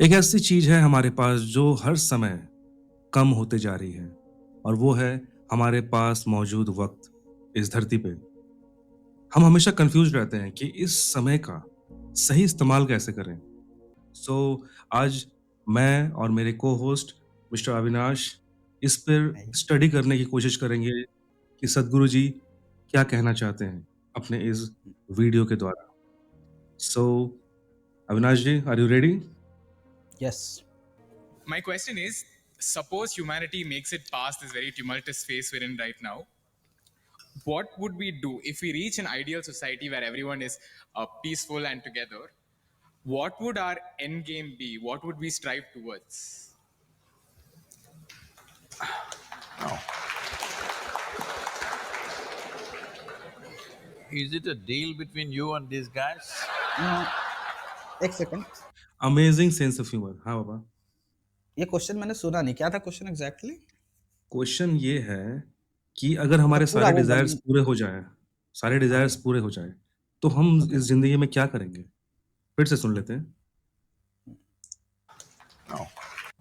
एक ऐसी चीज है हमारे पास जो हर समय कम होते जा रही है और वो है हमारे पास मौजूद वक्त इस धरती पे। हम हमेशा कंफ्यूज रहते हैं कि इस समय का सही इस्तेमाल कैसे करें। सो आज मैं और मेरे को होस्ट मिस्टर अविनाश इस पर नहीं। स्टडी करने की कोशिश करेंगे कि सदगुरु जी क्या कहना चाहते हैं अपने इस वीडियो के द्वारा। So Avinash ji, are you ready? Yes. My question is, suppose humanity makes it past this very tumultuous phase we're in right now. What would we do if we reach an ideal society where everyone is peaceful and together? What would our end game be? What would we strive towards? Is it a deal between you and these guys? एक second. Amazing sense of humour. हाँ बाबा। ये question मैंने सुना नहीं, क्या था question exactly? Question ये है कि अगर हमारे मतलब पूरा सारे वो डिजायर्स बन। पूरे हो जाएं, सारे डिजायर्स ओके। पूरे हो जाएं, तो हम ओके। इस जिंदगी में क्या करेंगे? फिर से सुन लेते हैं। No.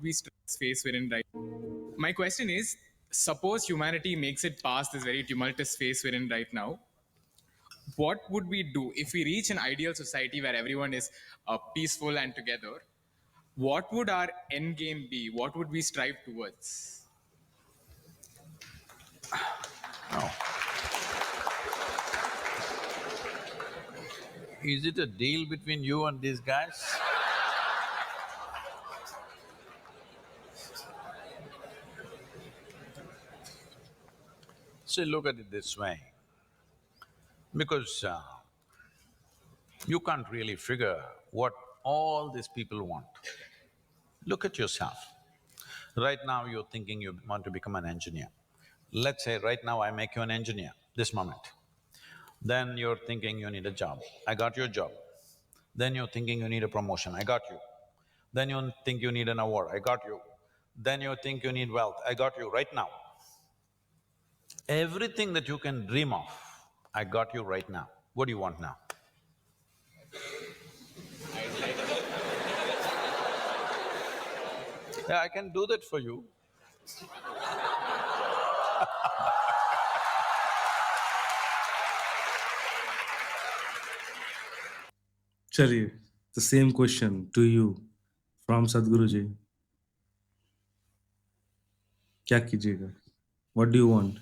We strive this phase we're in right. My question is, suppose humanity makes it past this very tumultuous phase we're in right now. What would we do if we reach an ideal society where everyone is peaceful and together? What would our end game be? What would we strive towards? No. Is it a deal between you and these guys? See, look at it this way. Because you can't really figure what all these people want. Look at yourself. Right now you're thinking you want to become an engineer. Let's say right now I make you an engineer, this moment. Then you're thinking you need a job. I got your job. Then you're thinking you need a promotion. I got you. Then you think you need an award. I got you. Then you think you need wealth. I got you right now. Everything that you can dream of, I got you right now. What do you want now? Yeah, I can do that for you. चलिए, the same question to you from Sadhguru ji. क्या कीजिएगा? What do you want?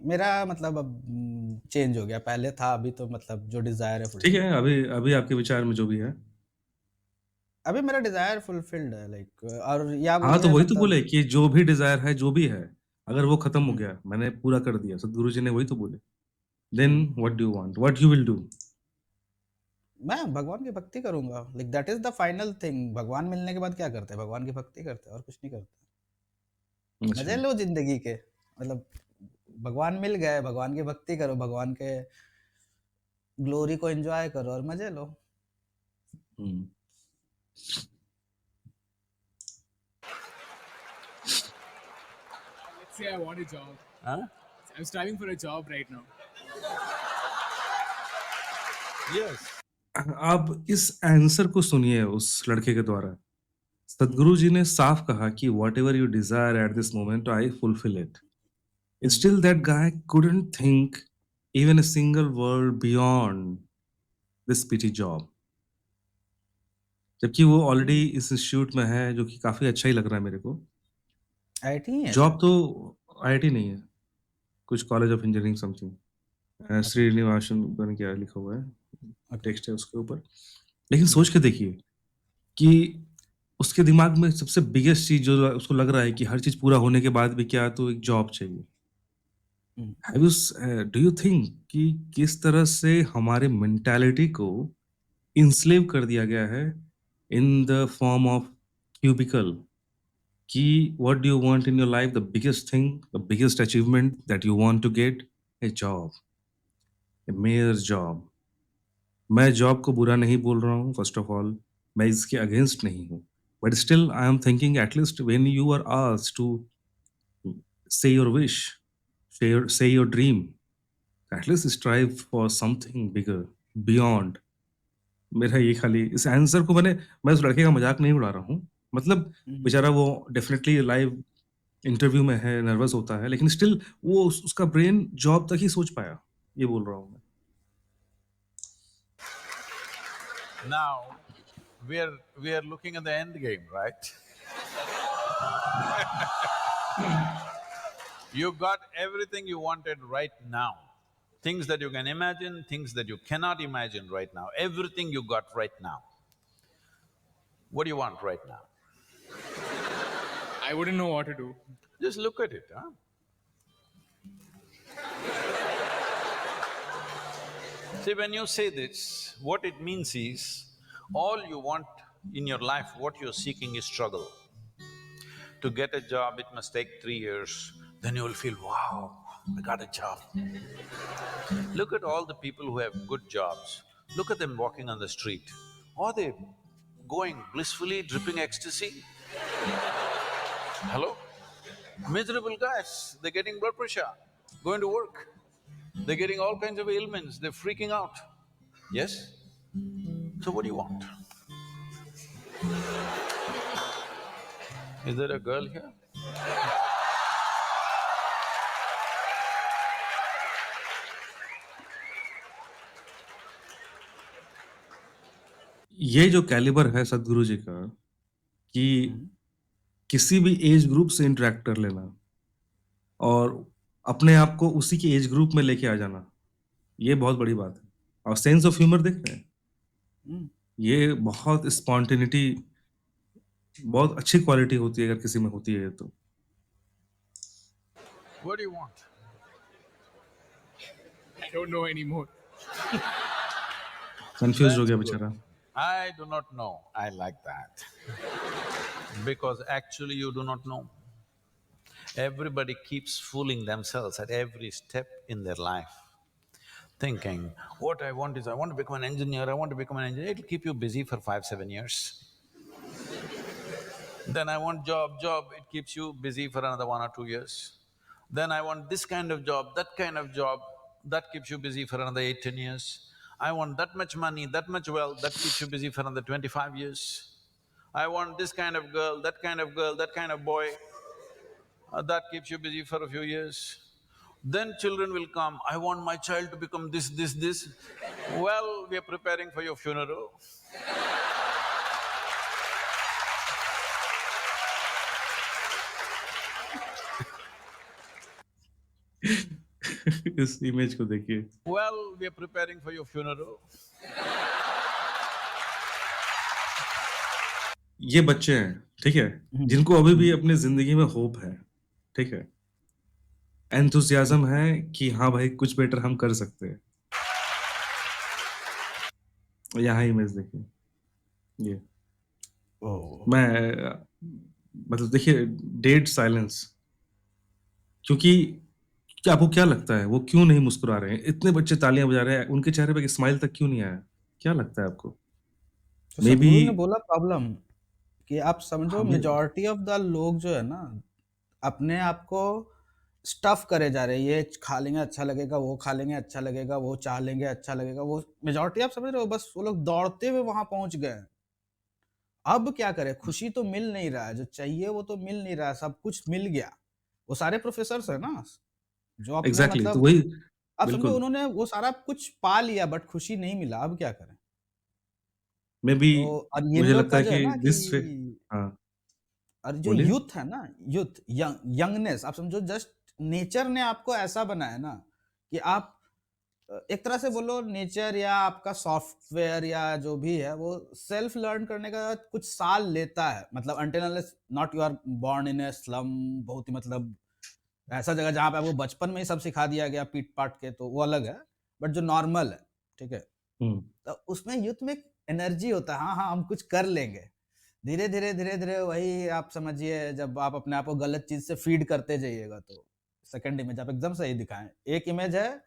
मेरा मतलब अब change हो गया, पहले था, अभी तो मतलब जो डिजायर है ठीक फुलफिल है, है। अभी अभी आपके विचार में जो भी है। अभी मेरा डिजायर फुलफिल्ड है, लाइक, और या हाँ, तो बोलिए वही तो मतलब। बोले कि जो भी डिजायर है, जो भी है, अगर वो खत्म हो हम्म, गया, मैंने पूरा कर दिया, सदगुरु जी ने वही तो बोले। Then hmm, what do you want? What you will do? मैं भगवान की भक्ति करूंगा, like that is the final thing. भगवान मिलने के बाद क्या करते हैं? भगवान की भक्ति करते हैं और कुछ नहीं करते। अच्छा। मजे लो जिंदगी के, मतलब भगवान मिल गए, भगवान की भक्ति करो, भगवान के ग्लोरी को एंजॉय करो और मजे लो। हम्म। Let's say I want a job. Huh? I'm striving for a job right now. Yes. अब इस आंसर को सुनिए उस लड़के के द्वारा। सदगुरु जी ने साफ कहा कि whatever you desire eight this moment I fulfil it. Still, that guy couldn't think even a single word beyond this pity job. जबकि वो ऑलरेडी इस इंस्टीट्यूट में है, जो कि काफी अच्छा ही लग रहा है मेरे को। आईटी ही है जॉब शायद। तो आईआईटी नहीं है, कुछ कॉलेज ऑफ इंजीनियरिंग समथिंग। अच्छा। श्रीनिवासन पता नहीं क्या लिखा हुआ है, ओके। टेक्स्ट है उसके ऊपर। लेकिन सोच के देखिए कि उसके दिमाग में सबसे बिगेस्ट चीज जो उसको लग रहा है कि हर चीज पूरा होने के बाद भी क्या, तो एक जॉब चाहिए। डू यू थिंक कि किस तरह से हमारे मेंटालिटी को इंस्लेव कर दिया गया है in the form of cubicle? कि what do you want in your life? The biggest thing, the biggest achievement that you want to get, a job, a mere job. मैं जॉब को बुरा नहीं बोल रहा हूँ, फर्स्ट ऑफ ऑल मैं इसके अगेंस्ट नहीं हूँ, but still I am thinking at least when you are asked to say your wish, say your dream, at least strive for something bigger, beyond. मेरा ये खाली इस आंसर को मैं उस लड़के का मज़ाक नहीं उड़ा रहा हूँ। मतलब बेचारा वो डेफ़िनेटली लाइव इंटरव्यू में है, नर्वस होता है, लेकिन स्टिल वो उसका ब्रेन जॉब तक ही सोच पाया, ये बोल रहा हूँ मैं। Now, we are looking at the end game, right? You got everything you wanted right now. Things that you can imagine, things that you cannot imagine right now, everything you got right now. What do you want right now? I wouldn't know what to do. Just look at it, huh? See, when you say this, what it means is, all you want in your life, what you're seeking is struggle. To get a job, it must take 3 years, then you will feel, wow, I got a job. Look at all the people who have good jobs. Look at them walking on the street. Are they going blissfully, dripping ecstasy? Hello? Miserable guys, they're getting blood pressure, going to work. They're getting all kinds of ailments, they're freaking out. Yes? So what do you want? Is there a girl here? ये जो calibre है सद्गुरु जी का कि किसी भी age group से interact कर लेना और अपने आप को उसी के एज ग्रुप में लेके आ जाना, ये बहुत बड़ी बात है। और सेंस ऑफ ह्यूमर देख रहे हैं, ये बहुत स्पॉन्टेनिटी, बहुत अच्छी क्वालिटी होती है अगर किसी में होती है तो। What do you want? I don't know anymore. Confuse हो That's गया good. बेचारा। I do not know. I like that. Because actually you do not know. Everybody keeps fooling themselves at every step in their life, thinking, what I want is, I want to become an engineer, I want to become an engineer. It'll keep you busy for 5-7 years. Then I want job, it keeps you busy for another 1 or 2 years. Then I want this kind of job, that kind of job, that keeps you busy for another 8-10 years. I want that much money, that much wealth, that keeps you busy for another 25 years. I want this kind of girl, that kind of girl, that kind of boy, that keeps you busy for a few years. Then children will come, I want my child to become this. Well, we are preparing for your funeral. इस image को देखिए। Well, we are preparing for your funeral. ये बच्चे हैं, ठीक है, जिनको अभी भी अपनी जिंदगी में होप है, ठीक है, एंथुसियाज्म है कि हाँ भाई कुछ बेटर हम कर सकते हैं। यहाँ इमेज देखिए, ये मैं मतलब देखिए डेड साइलेंस, क्योंकि क्या आपको क्या लगता है वो क्यों नहीं मुस्कुरा रहे हैं? इतने बच्चे तालियां बजा रहे हैं, उनके चेहरे पे एक स्माइल तक क्यों नहीं आया? क्या लगता है आपको? तो मे बी सदगुरु ने बोला प्रॉब्लम कि आप समझो हमें मेजॉरिटी ऑफ द लोग जो है ना अपने आप को स्टफ करे जा रहे हैं, ये खा लेंगे अच्छा लगेगा, वो खा लेंगे अच्छा लगेगा, वो चाह लेंगे अच्छा लगेगा, वो मेजॉरिटी आप समझ रहे हो, बस वो लोग दौड़ते हुए वहां पहुंच गए हैं। अब क्या करें, खुशी तो मिल नहीं रहा है, जो चाहिए वो तो मिल नहीं रहा है, सब कुछ मिल गया। वो सारे प्रोफेसर है ना जो अपने एग्जैक्टली तो मतलब वही आप समझो बिल्कुल उन्होंने वो सारा कुछ पा लिया बट खुशी नहीं मिला, अब क्या करें? मे बी तो और ये मुझे लोग लगता का है जो है कि ना कि दिस वे हाँ और जो बोलिए यूथ है ना, यूथ यंगनेस, आप समझो जस्ट नेचर ने आपको ऐसा बनाया ना कि आप एक तरह से बोलो नेचर या आपका सॉफ्टवेयर या जो भी है वो सेल्फ लर्न करने का कुछ साल लेता है, मतलब until unless not you are born in a slum, बहुत ही मतलब ऐसा जगह जहाँ पे आपको बचपन में ही सब सिखा दिया गया पीट पाट के, तो वो अलग है। बट जो नॉर्मल है, ठीक है, तो उसमें यूथ में एनर्जी होता है, हाँ हाँ हम कुछ कर लेंगे। धीरे धीरे वही आप समझिए, जब आप अपने आप को गलत चीज से फीड करते जाइएगा तो सेकंड इमेज आप एकदम सही दिखाएं। एक इमेज है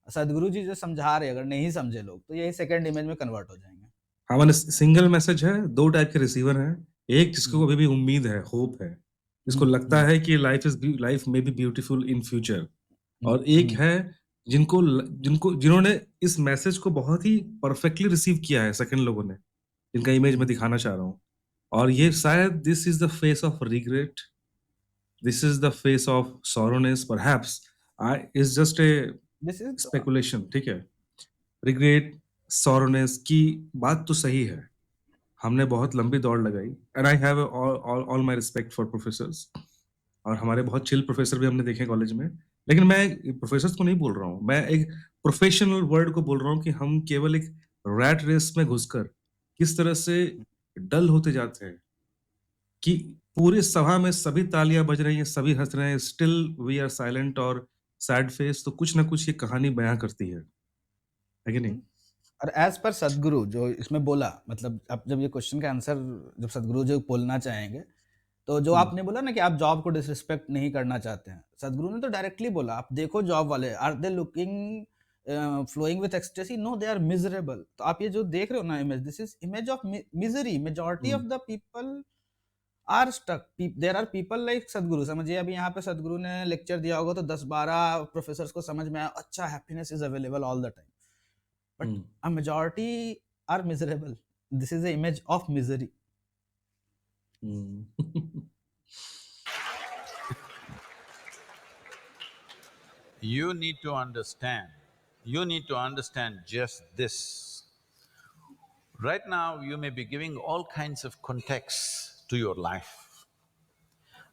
सदगुरु जी जो समझा रहे, अगर नहीं समझे लोग तो यही सेकंड इमेज में कन्वर्ट हो जाएंगे। हाँ मैंने सिंगल मैसेज है, दो टाइप के रिसीवर हैं, एक जिसको अभी भी उम्मीद है, होप है, जिसको लगता है कि लाइफ में बी ब्यूटीफुल इन फ्यूचर, और एक है जिन्होंने इस मैसेज को बहुत ही परफेक्टली रिसीव किया है सेकंड लोगों ने, जिनका इमेज मैं दिखाना चाह रहा हूँ। और ये शायद this is the face of regret, this is the face of sorrowness perhaps. I it's just a this is speculation, ठीक है? रिग्रेट, सॉरोनेस की बात तो सही है। हमने बहुत लंबी दौड़ लगाई and I have all my respect for professors, और हमारे बहुत चिल प्रोफेसर भी हमने देखे कॉलेज में। लेकिन मैं प्रोफेसर्स को नहीं बोल रहा हूँ, मैं एक प्रोफेशनल वर्ड को बोल रहा हूँ कि हम केवल एक रैट रेस में घुसकर किस तरह से डल होते जाते हैं कि पूरी सभा में सभी तालियां बज रही हैं, सभी हंस रहे हैं, स्टिल वी आर साइलेंट और सैड फेस। तो कुछ ना कुछ ये कहानी बयां करती है कि नहीं? और एज पर सदगुरु जो इसमें बोला, मतलब अब जब ये क्वेश्चन का आंसर जब सदगुरु जो बोलना चाहेंगे, तो जो हम्म, आपने बोला ना कि आप जॉब को डिसरिस्पेक्ट नहीं करना चाहते हैं, सदगुरु ने तो डायरेक्टली बोला, आप देखो जॉब वाले, are they looking flowing with ecstasy? No, they are miserable. तो आप ये जो देख रहे हो ना image, this is image of misery. Majority of hmm, the people are stuck. There are people like Sadhguru. समझिए अभी यहाँ पे सदगुरु ने लेक्चर दिया होगा तो 10-12 प्रोफेसर्स को समझ में आया, अच्छा happiness is available all the time, but hmm, a majority are miserable. This is the image of misery. Hmm. You need to understand, you need to understand just this. Right now, you may be giving all kinds of contexts to your life,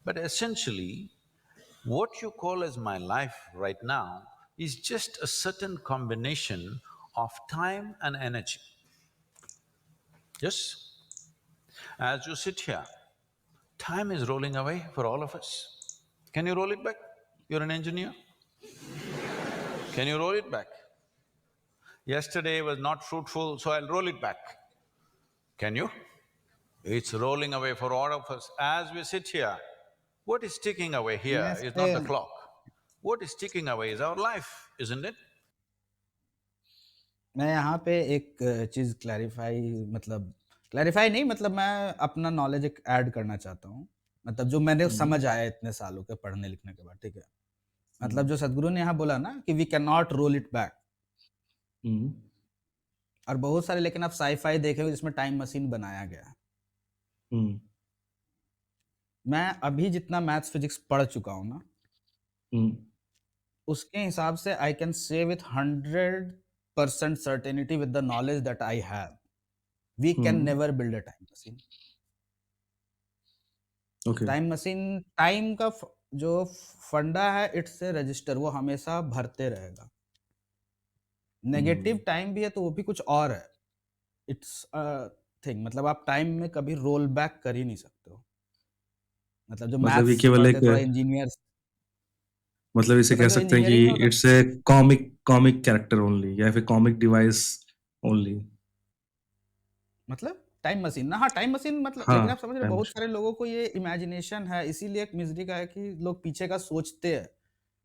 but essentially, what you call as my life right now is just a certain combination of time and energy. Yes? As you sit here, time is rolling away for all of us. Can you roll it back? You're an engineer. Can you roll it back? Yesterday was not fruitful, so I'll roll it back. Can you? It's rolling away for all of us. As we sit here, what is ticking away मैं here इस is पे not the clock. What is ticking away is our life, isn't it? मैं यहाँ पे एक चीज clarify, मतलब clarify नहीं, मतलब मैं अपना नॉलेज एक ऐड करना चाहता हूँ, मतलब जो मैंने हम्म, समझ आया इतने सालों के पढ़ने लिखने के बाद, ठीक है? मतलब हम्म, जो सदगुरु ने यहाँ बोला ना कि we can not roll it back, hmm, और बहुत सारे, लेकिन आप साईफाई देखे जिसमें टाइम मशीन बनाया गया है। हम्म, मैं अभी जितना मैथ्स फिजिक्स पढ़ चुका हूँ ना, हम्म, उसके हिसाब से I can say with 100% certainty with the knowledge that I have, we can hmm, never build a time machine. Okay, time machine, time का जो फंडा है, इट्स ए रजिस्टर, वो हमेशा भरते रहेगा। नेगेटिव हम्म, टाइम भी है तो वो भी कुछ और है, इट्स थिंग, मतलब आप टाइम में कभी रोल बैक कर ही नहीं सकते हो। मतलब जो मतलब ये मैथ्स केवल पढ़ते एक, थोड़ा इंजीनियर्स, मतलब इसे थोड़ा कह जो सकते हैं कि इंजीनियरिंग में होता, it's a comic character only, या फिर कॉमिक डिवाइस ओनली। मतलब टाइम मशीन ना, हाँ टाइम मशीन, मतलब हाँ, लेकिन आप समझ रहे हो, टाइम बहुत मशीन। सारे लोगों को ये इमेजिनेशन है, इसीलिए एक मिजरी का है कि लोग पीछे का सोचते हैं।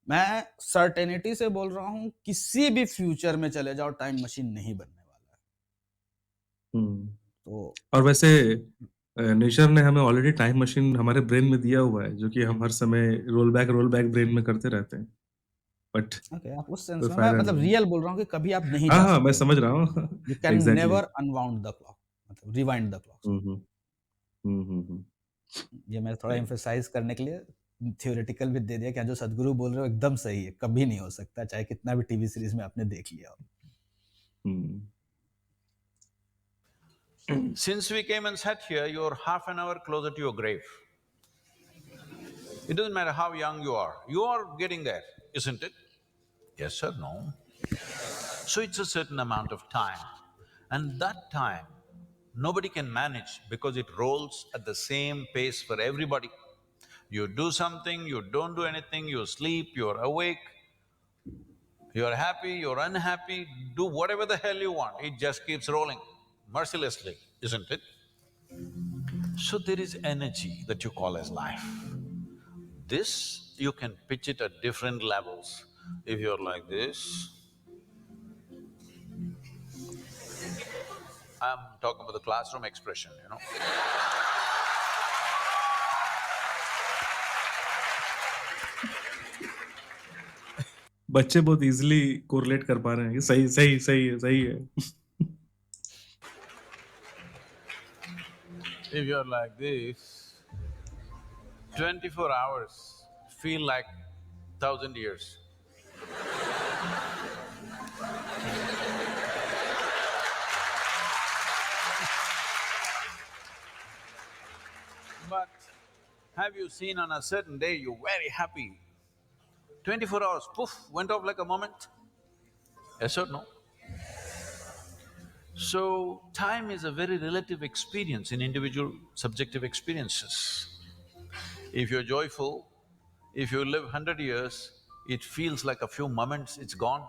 मैं सर्टेनिटी से बोल रहा हूँ, किसी भी फ्यूचर में चले जाओ, टाइम मशीन नहीं बनने वाला है। हम्म। तो और वैसे नेचर ने हमें ऑलरेडी टाइम मशीन हमारे ब्रेन में दिया हुआ है, जो कि हम हर समय रोल बैक ब्रेन में करते रहते हैं, बट ओके, आप उस सेंस कोई में, मैं फायदा मतलब नहीं है। रियल बोल रहा हूँ कि कभी आप नहीं हाँ जा हाँ, मैं सकते हो समझ टाइम। रहा हूँ। You can exactly. Never unwound the clock, मतलब रिवाइंड द क्लॉक। हम्म, हम्म, हम्म, हम्म, ये मैं थोड़ा राइट। एम्फेसाइज करने के लिए थ्योरेटिकल भी दे दिया कि हाँ, जो सदगुरु बोल रहे हो एकदम सही है, कभी नहीं हो सकता, चाहे कितना भी टीवी सीरीज में आपने देख लिया हो। हम्म, Since we came and sat here, you're half an hour closer to your grave. It doesn't matter how young you are getting there, isn't it? Yes or no? So it's a certain amount of time. And that time, nobody can manage because it rolls at the same pace for everybody. You do something, you don't do anything, you sleep, you're awake, you're happy, you're unhappy, do whatever the hell you want, it just keeps rolling mercilessly, isn't it? So there is energy that you call as life. This, you can pitch it at different levels. If you're like this, I'm talking about the classroom expression, you know. बच्चे बहुत easily correlate कर पा रहे हैं कि सही सही सही है सही है। If you're like this, 24 hours feel like 1,000 years. But have you seen on a certain day you're very happy, 24 hours, poof, went off like a moment? Yes or no? So, time is a very relative experience in individual subjective experiences. If you're joyful, if you live 100 years, it feels like a few moments, it's gone.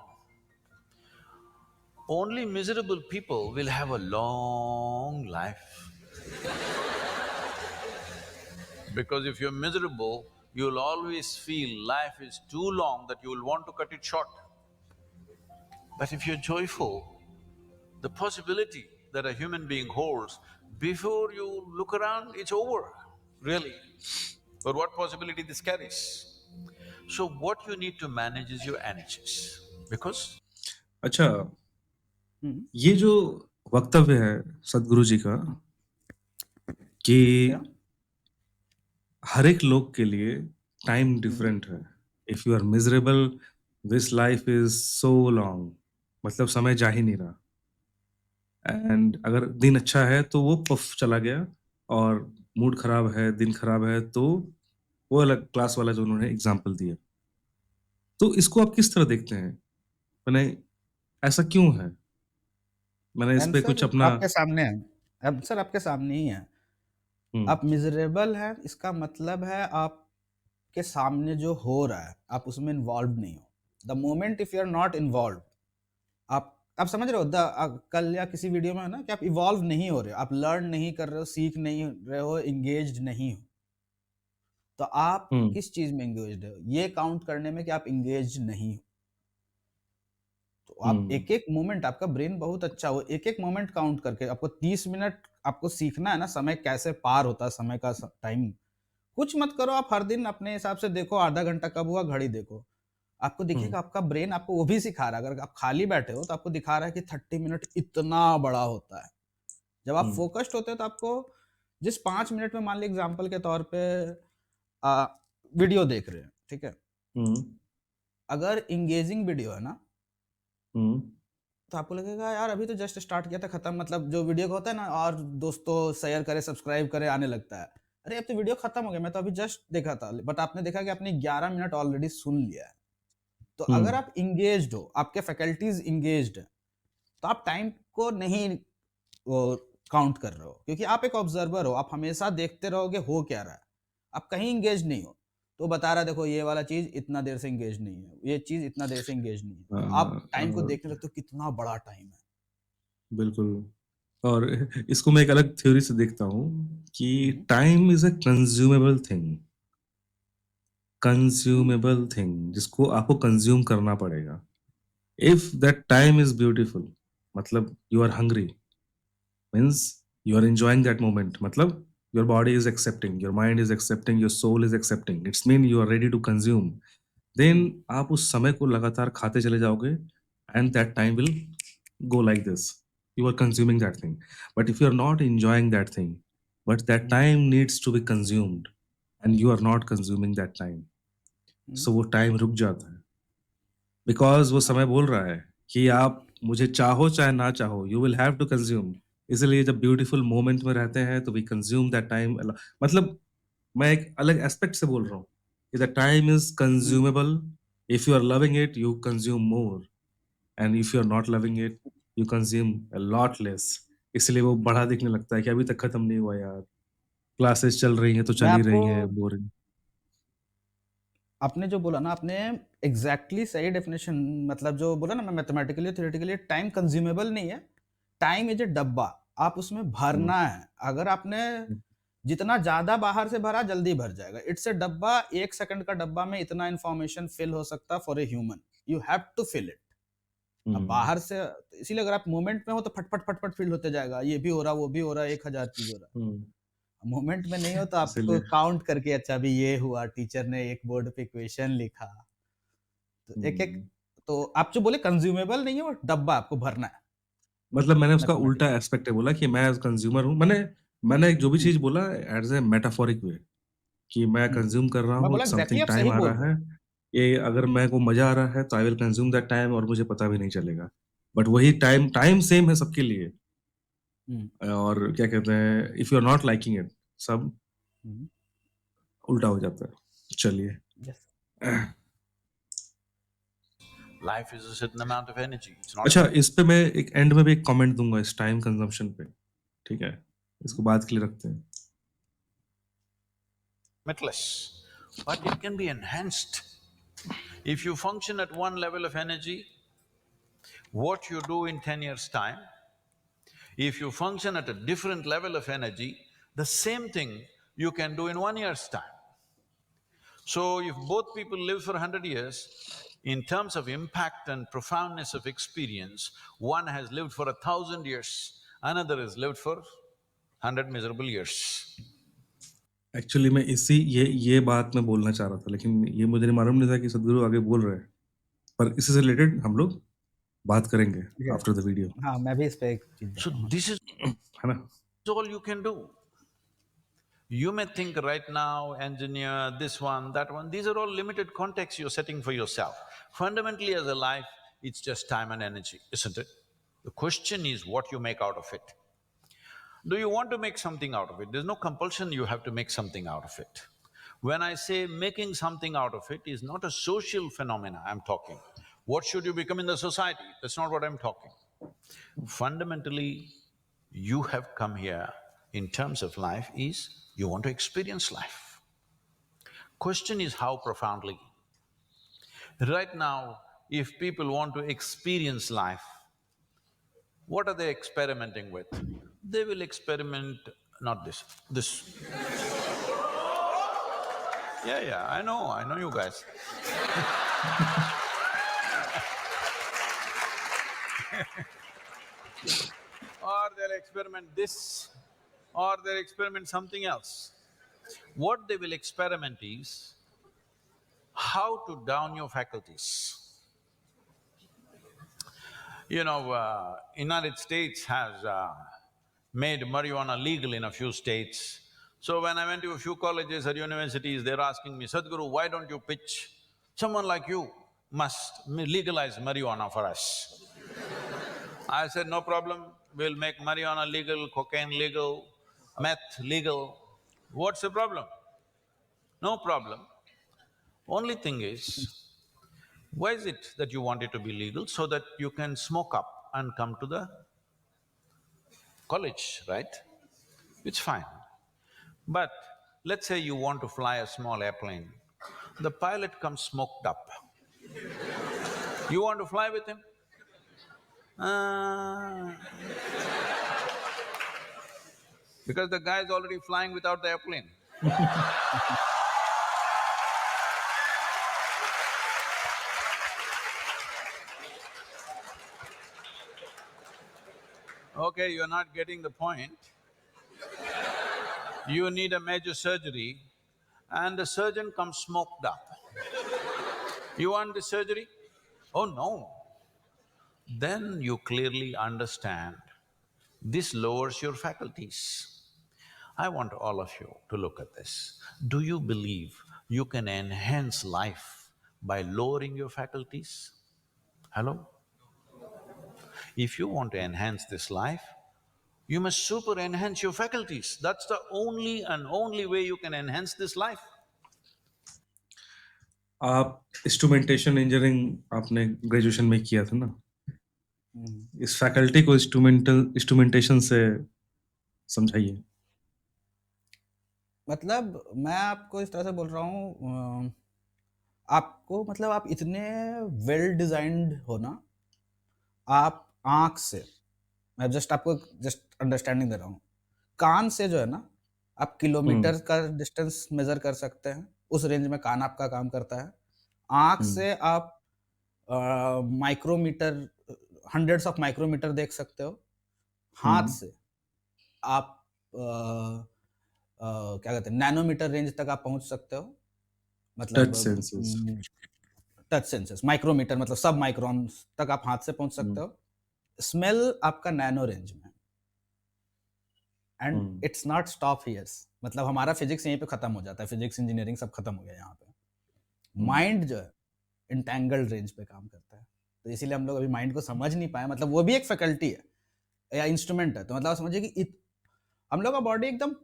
Only miserable people will have a long life. Because if you're miserable, you'll always feel life is too long that you'll want to cut it short. But if you're joyful, the possibility that a human being holds, before you look around, it's over, really. But what possibility this carries? So what you need to manage is your energies, because अच्छा, हम्म, ये जो वक्तव्य है सदगुरु जी का कि क्या? हर एक लोग के लिए टाइम डिफरेंट है। If you are miserable, this life is so long, मतलब समय जा ही नहीं रहा। एंड अगर दिन अच्छा है तो वो पफ चला गया, और मूड खराब है, दिन खराब है तो वो अलग क्लास वाला जो उन्होंने एग्जाम्पल दिया। तो इसको आप किस तरह देखते हैं? मैंने ऐसा क्यों है? मैंने इस पे कुछ आंसर अपना आपके सामने है, आंसर आपके सामने ही है। हम्म आप मिजरेबल हैं, इसका मतलब है आपके सामने जो हो रहा है आप उसमें इन्वॉल्व नहीं हो। The moment if you are not involve, आप समझ रहे हो कल या किसी वीडियो में है ना कि आप इवॉल्व नहीं हो रहे हो, आप लर्न नहीं कर रहे हो, सीख नहीं रहे हो, इंगेज्ड नहीं हो। तो आप हम्म किस चीज में इंगेज्ड हो, ये काउंट करने में कि आप इंगेज्ड नहीं हो। तो आप हम्म एक एक मोमेंट, आपका ब्रेन बहुत अच्छा हो, एक एक मोमेंट काउंट करके आपको 30 मिनट आपको सीखना है ना, समय कैसे पार होता है, समय का टाइम। कुछ मत करो, आप हर दिन अपने हिसाब से देखो, आधा घंटा कब हुआ घड़ी देखो, आपको हम्म दिखेगा आपका ब्रेन आपको वो भी सिखा रहा है। अगर आप खाली बैठे हो तो आपको दिखा रहा है कि 30 मिनट इतना बड़ा होता है। जब आप हम्म फोकस्ड होते हो तो आपको जिस 5 मिनट में, मान ली एग्जाम्पल के तौर पे वीडियो देख रहे हैं, ठीक है, हम्म अगर इंगेजिंग वीडियो है ना, हम्म तो आपको लगेगा यार अभी तो जस्ट स्टार्ट किया था, खत्म, मतलब जो वीडियो का होता है ना, और दोस्तों शेयर करे, सब्सक्राइब करे, आने लगता है, अरे अब तो वीडियो खत्म हो गया, मैं तो अभी जस्ट देखा था, बट आपने देखा कि आपने 11 मिनट ऑलरेडी सुन लिया है। तो अगर हम्म आप इंगेज्ड हो, आपके फैकल्टीज इंगेज्ड है, तो आप टाइम को नहीं वो काउंट कर रहे हो, क्योंकि आप एक ऑब्जर्वर हो, आप हमेशा देखते रहोगे हो क्या रहा है, आप कहीं इंगेज नहीं हो। तो बता रहा है देखो ये वाला चीज इतना देर से इंगेज नहीं है, ये चीज इतना देर से इंगेज नहीं है, तो आप टाइम को देखने लगते हो कितना बड़ा टाइम है। बिल्कुल। और इसको मैं एक अलग थ्योरी से देखता हूँ कि hmm, time is a consumable thing जिसको आपको कंज्यूम करना पड़ेगा। If that time is beautiful, मतलब you are hungry, means you are enjoying that moment, मतलब your body is accepting, your mind is accepting, your soul is accepting, it's mean you are ready to consume. Then hmm, आप उस समय को लगातार खाते चले जाओगे, and that time will go like this. You are consuming that thing. But if you are not enjoying that thing, but that hmm, time needs to be consumed, and you are not consuming that time, hmm, so वो time रुक जाता है। Because वो समय बोल रहा है कि आप मुझे चाहो चाहे ना चाहो, you will have to consume. इसलिए जब ब्यूटीफुल मोमेंट में रहते हैं तो वी कंज्यूम दैट टाइम। मतलब मैं एक अलग एस्पेक्ट से बोल रहा हूँ कि the time is hmm. Consumable. If you are loving it you consume more, and if you are not loving it you consume a lot less. इसलिए वो बड़ा दिखने लगता है कि अभी तक खत्म नहीं हुआ यार, क्लासेस चल रही हैं तो मैं चल ही आपको, रही हैं, बोरिंग। आपने जो बोला ना, आपने एग्जैक्टली सही डेफिनेशन, मतलब जो बोला ना, मैं मैथमेटिकली थ्योरेटिकली, टाइम कंज्यूमेबल नहीं है, टाइम इज ए डब्बा, आप उसमें हम्म, भरना है। अगर आपने जितना ज्यादा बाहर से भरा जल्दी भर जाएगा, इट्स ए डब्बा, 1 सेकंड का डब्बा में इतना इंफॉर्मेशन फिल हो सकता है for a human, you have to fill it. अब हम्म, बाहर से, इसीलिए अगर आप मोमेंट में हो तो फटफट फटफट फिल होते जाएगा, ये भी हो रहा, वो भी हो रहा, 1,000 चीज हो रहा हम्म, है। मोमेंट में नहीं हो तो आपको इसीलिए काउंट करके, अच्छा अभी ये हुआ, टीचर ने एक बोर्ड पे इक्वेशन लिखा, एक-एक तो आप जो बोले कंज्यूमेबल नहीं है, वो डब्बा आपको भरना है मतलब मैंने उसका उल्टा मैथमेटिक्स। एस्पेक्ट है बोला कि मैं एज़ कंज्यूमर हूँ। मैंने जो भी हुँ, चीज़ बोला एज़ अ मेटाफोरिक वे कि मैं हुँ। कंज़्यूम कर रहा मैं हूँ, बोला एग्ज़ैक्टली समथिंग आप टाइम सही आ बोल रहा रहे है। हो। ये अगर मेरे को मज़ा आ रहा है तो I will consume that time और मुझे पता भी नहीं चलेगा। बट वही टाइम टाइम सेम है सबके लिए हुँ, और क्या कहते हैं if you are not liking it सब हुँ, उल्टा हो जाता है। चलिए। Yes. Life is a certain amount of energy. It's not अच्छा about इस पे मैं एक एंड में भी एक कमेंट दूँगा इस टाइम कंज़म्पशन पे, ठीक है? हुँ, इसको बात के लिए रखते हैं। limitless, but it can be enhanced. If you function at one level of energy, what you do in 10 years' time, if you function at a different level of energy, the same thing you can do in 1 year's time. So if both people live for 100 years, in terms of impact and profoundness of experience, one has lived for 1,000 years, another has lived for 100 miserable years. Actually मैं इसी ये बात मैं बोलना चाह रहा था, लेकिन ये मुझे मालूम नहीं था कि सद्गुरु आगे बोल रहे हैं। पर इसी से रिलेटेड हम लोग बात करेंगे यस। आफ्टर द वीडियो, हाँ, मैं भी इस पे एक चीज़ So बताऊँगा। this is है ना? all you can do. You may think right now, engineer, this one, that one, these are all limited contexts you're setting for yourself. Fundamentally as a life, it's just time and energy, isn't it? The question is what you make out of it. Do you want to make something out of it? There's no compulsion you have to make something out of it. When I say making something out of it is not a social phenomena I'm talking. What should you become in the society? That's not what I'm talking. Fundamentally, you have come here in terms of life is you want to experience life. Question is how profoundly. Right now, if people want to experience life, what are they experimenting with? They will experiment, not this. Yeah, I know you guys. Or they'll experiment this, or they'll experiment something else. What they will experiment is how to down your faculties. You know, United States has made marijuana legal in a few states. So when I went to a few colleges or universities, they're asking me, Sadhguru, why don't you pitch? Someone like you must legalize marijuana for us. I said, no problem, we'll make marijuana legal, cocaine legal, meth legal. What's the problem? No problem. Only thing is, why is it that you want it to be legal? So that you can smoke up and come to the college, right? It's fine. But let's say you want to fly a small airplane, the pilot comes smoked up. You want to fly with him? Uh, because the guy is already flying without the airplane. Okay, you're not getting the point. You need a major surgery and the surgeon comes smoked up. You want the surgery? Oh no. Then you clearly understand this lowers your faculties. I want all of you to look at this. Do you believe you can enhance life by lowering your faculties? Hello? If you want to enhance this life, you must super enhance your faculties. That's the only and only way you can enhance this life. आप instrumentation engineering आपने graduation में किया था ना? हुँ। इस faculty को instrumentation से समझाइए। मतलब मैं आपको इस तरह से बोल रहा हूँ आपको मतलब आप इतने वेल डिज़ाइन्ड हो ना, आप आँख से मैं जस्ट आपको जस्ट अंडरस्टैंडिंग दे रहा हूँ। कान से जो है ना, आप हुँ, किलोमीटर का डिस्टेंस मेज़र कर सकते हैं, उस रेंज में कान आपका काम करता है। आँख हुँ, से आप माइक्रोमीटर हंड्रेड्स ऑफ माइक्रोमीटर देख सकते हो। हाथ हुँ, से आप क्या कहते हैं नैनोमीटर रेंज तक आप पहुँच सकते हो। मतलब touch senses. Touch senses, micrometre मतलब सब माइक्रोन तक आप हाथ से पहुंच सकते हो। स्मेल आपका नैनो रेंज में, and hmm, it's not stop here's, मतलब हमारा फिजिक्स यहीं पे खत्म हो जाता है, फिजिक्स इंजीनियरिंग सब खत्म हो गया यहाँ पे। हम्म, माइंड जो है इंटेंगल्ड रेंज पे काम करता है, तो इसीलिए हम लोग अभी माइंड को समझ नहीं पाए, मतलब वो भी एक फैकल्टी है या इंस्ट्रूमेंट है। तो मतलब आप समझिए कि हम लोग का बॉडी एकदम,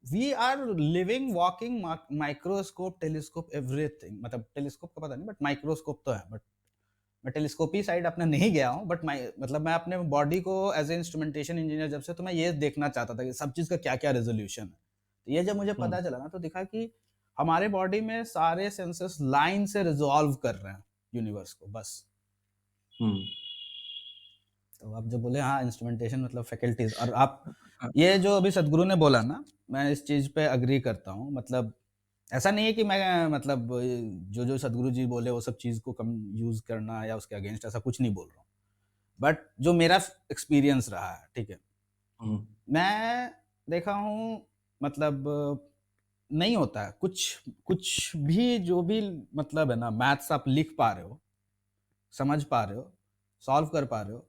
we are living walking microscope telescope everything, मतलब टेलीस्कोप का पता नहीं बट माइक्रोस्कोप तो है। बट मैं टेलीस्कोपी साइड अपने नहीं गया हूँ, बट मतलब मैं अपने बॉडी को एज ए इंस्ट्रूमेंटेशन इंजीनियर जब से, तो मैं ये देखना चाहता था कि सब चीज़ का क्या क्या रेजोल्यूशन है। तो ये जब मुझे हम्म, पता चला ना, तो दिखा कि हमारे बॉडी में सारे सेंसर्स लाइन से रिजॉल्व कर रहे हैं यूनिवर्स को बस। हम्म, तो आप जो बोले हाँ इंस्ट्रूमेंटेशन मतलब फैकल्टीज, और आप अ- ये जो अभी सदगुरु ने बोला ना, मैं इस चीज़ पे अग्री करता हूँ। मतलब ऐसा नहीं है कि मैं मतलब जो जो सदगुरु जी बोले वो सब चीज़ को कम यूज़ करना या उसके अगेंस्ट, ऐसा कुछ नहीं बोल रहा हूँ। बट जो मेरा एक्सपीरियंस रहा है, ठीक है, हम्म, मैं देखा हूँ, मतलब नहीं होता है कुछ कुछ भी, जो भी मतलब है ना, मैथ्स आप लिख पा रहे हो, समझ पा रहे हो, सॉल्व कर पा रहे हो,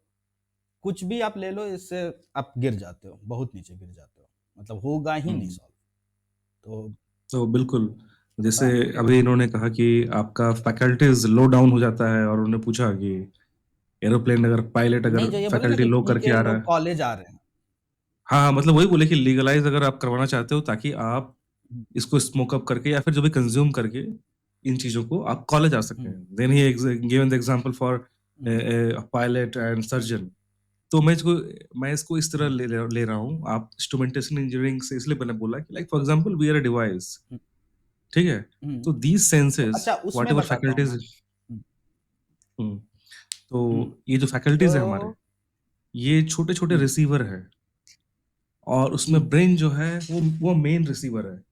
कुछ भी आप ले लो, इससे आप गिर जाते हो, बहुत नीचे गिर जाते हो, मतलब होगा ही नहीं हम्म। सॉल्व। तो तो बिल्कुल, जैसे हाँ, अभी इन्होंने कहा कि आपका फैकल्टीज लो डाउन हो जाता है, और उन्होंने पूछा कि एरोप्लेन अगर पायलट अगर नहीं जो ये बोले ना फैकल्टी कि लो पी करके के आ रहा लोग है। कॉलेज आ रहे हैं। हाँ हाँ, मतलब वही बोले कि लीगलाइज अगर आप करवाना चाहते हो ताकि आप हम्म, इसको स्मोक अप करके या फिर जो भी कंज्यूम करके इन चीजों को आप कॉलेज आ सकें। Hmm, then he given the example for hmm, pilot and surgeon. तो मैं इसको इस तरह हम्म, ले रहा हूँ। आप इंस्ट्रूमेंटेशन इंजीनियरिंग से इसलिए मैंने बोला कि like for example we are a device, hmm, ठीक है। हम्म। तो दीज तो सेंसेस अच्छा व्हाट उसमें एवर बताता हूँ मैं। फैकल्टीज, हम्म, हम्म, तो ये जो फैकल्टीज है हमारे, तो ये छोटे छोटे हम्म, रिसीवर है, और उसमें हम्म, ब्रेन जो है वो मेन रिसीवर है।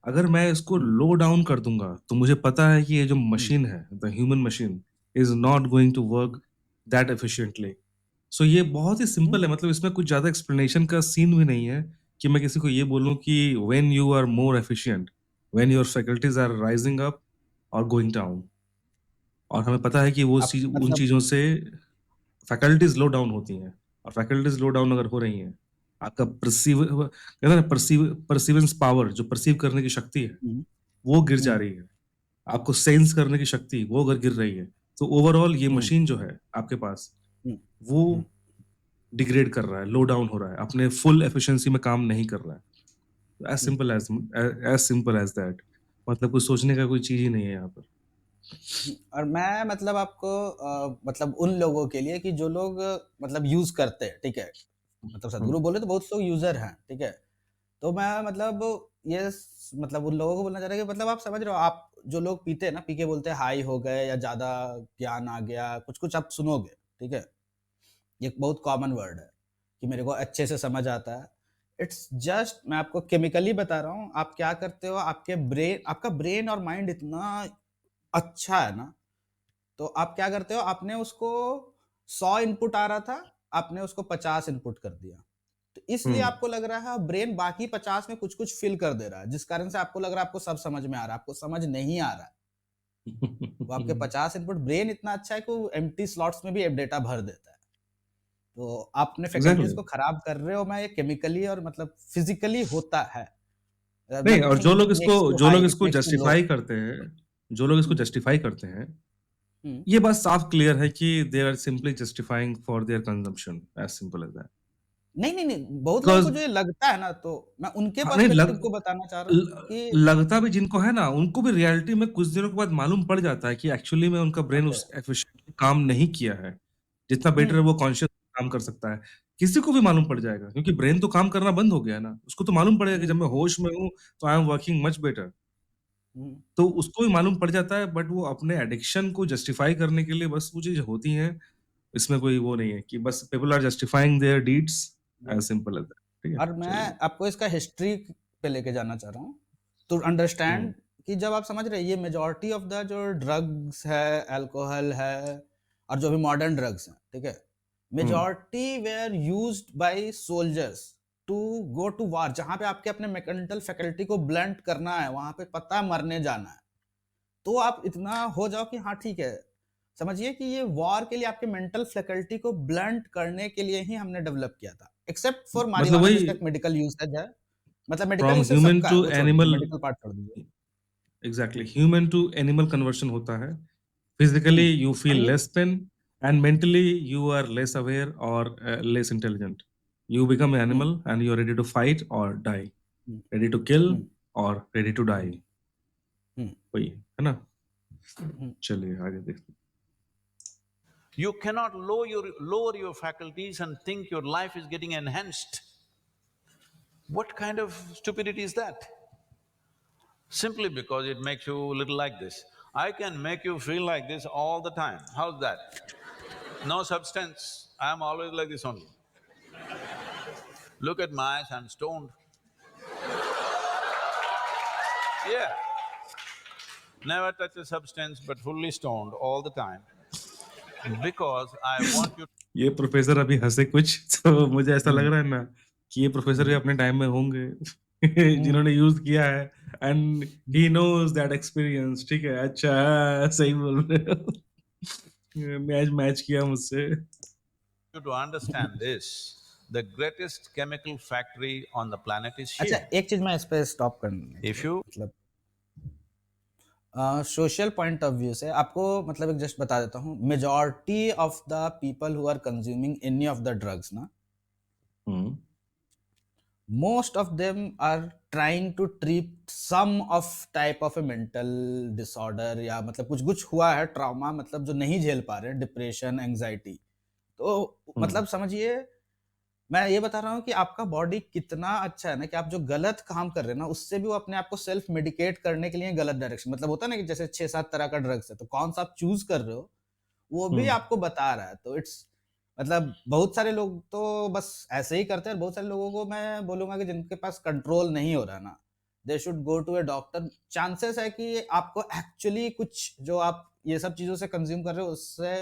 अगर मैं इसको हम्म, लो डाउन कर दूंगा तो मुझे पता है कि ये जो हम्म, मशीन है, the human machine is not going to work that efficiently. So ये बहुत ही हम्म, सिंपल है, मतलब इसमें कुछ ज्यादा एक्सप्लेनेशन का सीन भी नहीं है कि मैं किसी को ये बोलूं कि when you are more efficient, when your faculties are rising up और गोइंग डाउन। और हमें पता है कि वो आप चीज, उन मतलब चीजों से फैकल्टीज लो डाउन होती हैं। और फैकल्टीज लो डाउन अगर हो रही हैं, आपका कहते हैं ना, परसीवेंस पावर, जो परसीव करने की शक्ति है, हम्म, वो गिर जा हम्म, रही है। आपको सेंस करने की शक्ति वो अगर गिर रही है, तो ओवरऑल ये हम्म, मशीन जो है आपके पास, हम्म, वो हम्म, डिग्रेड कर रहा है, लो डाउन हो रहा है, अपने फुल एफिशिएंसी में काम नहीं कर रहा है। हम्म, एज सिंपल एज दैट। मतलब कुछ सोचने का कोई चीज ही नहीं है यहाँ पर। और मैं मतलब आपको मतलब उन लोगों के लिए कि जो लोग मतलब यूज करते हैं, ठीक है, मतलब हम्म, सदगुरु बोले तो बहुत लोग यूजर हैं, ठीक है। तो मैं मतलब मतलब उन लोगों को बोलना चाह रहा हूँ कि मतलब आप समझ रहे हो, आप जो लोग पीते हैं ना, पी के बोलते हैं हाई हो गए या ज्यादा ज्ञान आ गया, कुछ कुछ आप सुनोगे, ठीक है, ये एक बहुत कॉमन वर्ड है कि मेरे को अच्छे से समझ आता है। इट्स जस्ट, मैं आपको केमिकली बता रहा हूँ, आप क्या करते हो, आपका ब्रेन और माइंड इतना अच्छा है ना, तो आप क्या करते हो, आपने उसको 100 इनपुट आ रहा था, आपने उसको 50 इनपुट कर दिया, तो इसलिए हम्म। आपको लग रहा है ब्रेन बाकी 50 में कुछ कुछ फिल कर दे रहा है, जिस कारण से आपको लग रहा है आपको सब समझ में आ रहा है, आपको समझ नहीं आ रहा है। वो आपके 50 इनपुट, ब्रेन इतना अच्छा है कि वो एम्प्टी स्लॉट्स में भी डेटा भर देता है। तो आप अपने फैकल्टीज एग्जैक्टली। को खराब कर रहे हो, मैं ये केमिकली और मतलब फिजिकली होता है। नहीं, और नथिंग मेक्स यू जो हाई, लोग इट इसको मेक्स यू लो। जस्टिफाई करते हैं, जो लोग इसको जस्टिफाई करते हैं, हम्म। ये बात साफ क्लियर है कि they are simply justifying for their consumption, as simple as that. नहीं नहीं नहीं, बहुत लोगों को बिकॉज जो ये लगता है ना, तो मैं उनके हाँ, नहीं पर्सपेक्टिव को बताना चाह रहा हूँ कि लगता भी जिनको है ना, उनको भी रियलिटी में कुछ दिनों के बाद मालूम पड़ जाता है कि एक्चुअली में उनका ब्रेन ओके। उस एफिशिएंटली काम नहीं किया है जितना बेटर हम्म, वो कॉन्शियस काम कर सकता है। किसी को भी मालूम पड़ जाएगा, क्योंकि ब्रेन तो काम करना बंद हो गया है ना, उसको तो मालूम पड़ेगा कि हम्म, जब मैं होश में हूँ तो I am working much better. Hmm, तो उसको भी मालूम पड़ जाता है, बट वो अपने एडिक्शन को जस्टिफाई करने के लिए बस वो चीज होती है। इसमें कोई वो नहीं है कि बस people are justifying their deeds, hmm. As simple as that. ठीक है, और मैं चलिए। आपको इसका हिस्ट्री पे लेके जाना चाह रहा हूँ, टू हम्म, अंडरस्टैंड कि जब आप समझ रहे हैं, ये मेजॉरिटी ऑफ द जो ड्रग्स है, अल्कोहल है, और जो भी मॉडर्न ड्रग्स हैं, ठीक है, hmm, majority were used by soldiers to go to war, जहां पे आपके अपने मैकेनिकल फैकल्टी को ब्लंट करना है, वहां पे पता है मरने जाना है, तो आप इतना हो जाओ कि हाँ ठीक है, समझिए कि ये वॉर के लिए आपके मेंटल फैकल्टी को ब्लंट करने के लिए ही हमने डेवलप किया था, एक्सेप्ट फॉर मतलब मारिजुआना जिसका वही एक मेडिकल यूसेज है, मतलब मेडिकल फ्रॉम यूसेज ह्यूमन सबका है, टू वो छोड़ दीजिए, एनिमल, मेडिकल पार्ट छोड़ दीजिए। Exactly human to animal conversion होता है। हुँ, फिजिकली यू और फील ये less pain and mentally you are less aware और less intelligent. You become hmm, animal and you are ready to fight और die, hmm, ready to kill hmm, और ready to die. हुँ, वही है ना। हुँ। चलिए आगे देखते You cannot lower your faculties and think your life is getting enhanced. What kind of stupidity is that? Simply because it makes you a little like this. I can make you feel like this all the time. How's that? No substance. I'm always like this only. Look at my eyes, I'm stoned. Yeah. Never touch a substance but fully stoned all the time. Because I want you… ये professor अभी हंसे कुछ तो मुझे ऐसा लग हुँ, रहा है ना कि ये प्रोफेसर भी हुँ, अपने टाइम में होंगे हुँ, जिन्होंने यूज किया है and he knows that experience. ठीक है, अच्छा सही बोल रहे हो। मैच मैच किया मुझसे। you to understand this. The greatest chemical factory on the planet is अच्छा, here. एक चीज़ मैं इस पे स्टॉप करने If के you… मतलब सोशल पॉइंट ऑफ व्यू से आपको मतलब एक जस्ट बता देता हूँ, majority of the people who are consuming any of the drugs ना, hmm most of them are trying to treat some of type of a mental disorder या मतलब कुछ कुछ हुआ है ट्रॉमा, मतलब जो नहीं झेल पा रहे, डिप्रेशन, एंजाइटी। तो हम्म मतलब समझिए, मैं ये बता रहा हूँ कि आपका बॉडी कितना अच्छा है ना, कि आप जो गलत काम कर रहे हैं ना, उससे भी वो अपने आप को सेल्फ मेडिकेट करने के लिए गलत डायरेक्शन, मतलब होता है ना कि जैसे 6-7 तरह का ड्रग्स है, तो कौन सा आप चूज़ कर रहे हो, वो भी हम्म आपको बता रहा है। तो इट्स मतलब बहुत सारे लोग तो बस ऐसे ही करते हैं, और बहुत सारे लोगों को मैं बोलूँगा कि जिनके पास कंट्रोल नहीं हो रहा ना, they should go to a doctor. Chances है कि आपको एक्चुअली कुछ जो आप ये सब चीज़ों से कंज़्यूम कर रहे हो, उससे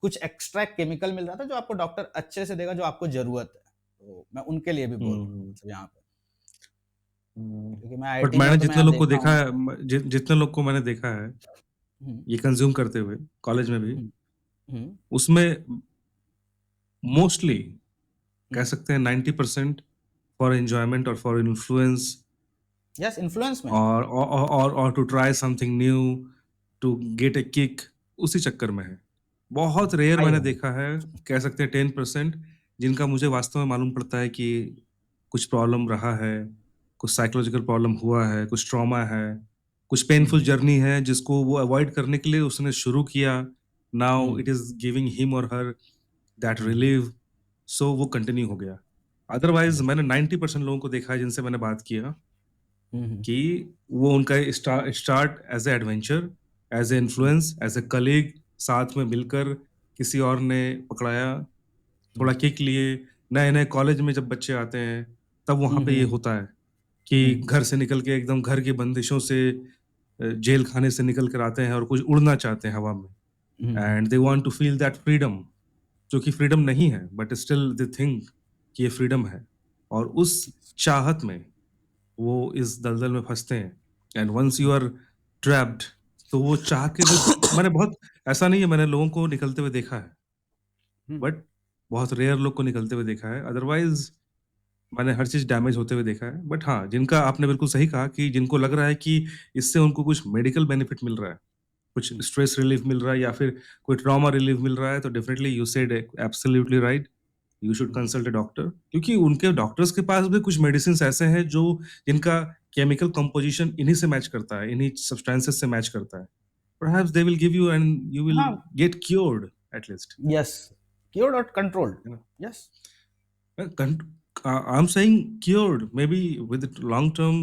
कुछ एक्स्ट्रा केमिकल मिल रहा था, जो आपको डॉक्टर अच्छे से देगा, जो आपको ज़रूरत है। तो मैं उनके लिए भी बोल रहा हूँ हम्म मतलब यहाँ पे, क्योंकि मैं बट आईआईटी में मैंने हूँ, तो मैं जितने यहाँ लोग को देखा देखा हूँ। है जितने लोग को मैंने देखा है हुँ, ये कंज्यूम करते हुए कॉलेज में भी, हुँ, हुँ, उसमें मोस्टली कह हुँ। सकते हैं 90% फॉर एंजॉयमेंट और फॉर इन्फ्लुएंस यस, इन्फ्लुएंस में है। और to try something new, to get a kick, उसी चक्कर में है। बहुत रेयर आई मैंने होप। देखा है, कह सकते हैं 10% जिनका मुझे वास्तव में मालूम पड़ता है कि कुछ प्रॉब्लम रहा है, कुछ साइकोलॉजिकल प्रॉब्लम हुआ है, कुछ ट्रॉमा है, कुछ हुँ, पेनफुल जर्नी है जिसको वो अवॉइड करने के लिए उसने शुरू किया। Now hmm, it is giving him और हर दैट हुँ, रिलीव, सो वो कंटिन्यू हो गया। Otherwise yes. मैंने 90% लोगों को देखा है जिनसे मैंने बात किया हुँ, हुँ, कि वो उनका start as a adventure, as a hmm, influence, as a colleague, साथ में मिलकर किसी और ने पकड़ाया, हुँ, थोड़ा किक लिए। नए नए कॉलेज में जब बच्चे आते हैं तब वहाँ हुँ, पे ये हुँ, होता है कि हुँ, घर से निकल के एकदम घर की बंदिशों से, जेल खाने से निकल कर आते हैं और कुछ उड़ना चाहते हैं हवा में, hmm, hmm, and they want to feel that freedom, जो कि फ्रीडम नहीं है बट स्टिल दे थिंक कि ये फ्रीडम है। और उस चाहत में वो इस दलदल में फंसते हैं, and once you are trapped, तो वो चाह के भी, मैंने बहुत, ऐसा नहीं है, मैंने लोगों को निकलते हुए देखा है हुँ, बट बहुत रेयर लोग को निकलते हुए देखा है। अदरवाइज मैंने हर चीज़ डैमेज होते हुए देखा है। बट हाँ, जिनका आपने बिल्कुल सही कहा कि जिनको लग रहा है कि इससे उनको कुछ मेडिकल बेनिफिट मिल रहा है, कुछ हुँ, स्ट्रेस रिलीफ मिल रहा है या फिर कोई ट्रॉमा रिलीफ मिल रहा है, तो definitely you said absolutely right, you should hmm, consult a doctor, क्योंकि उनके डॉक्टर्स के पास भी कुछ मेडिसिन ऐसे हैं जो जिनका केमिकल कंपोजिशन इन्हीं से मैच करता है, इन्हीं सब्सटेंसेस से मैच करता है। Perhaps they will give you and you will हाँ, get cured at least, yes, cured और कंट्रोल्ड, है ना। Yes. I'm saying cured. Maybe with long term,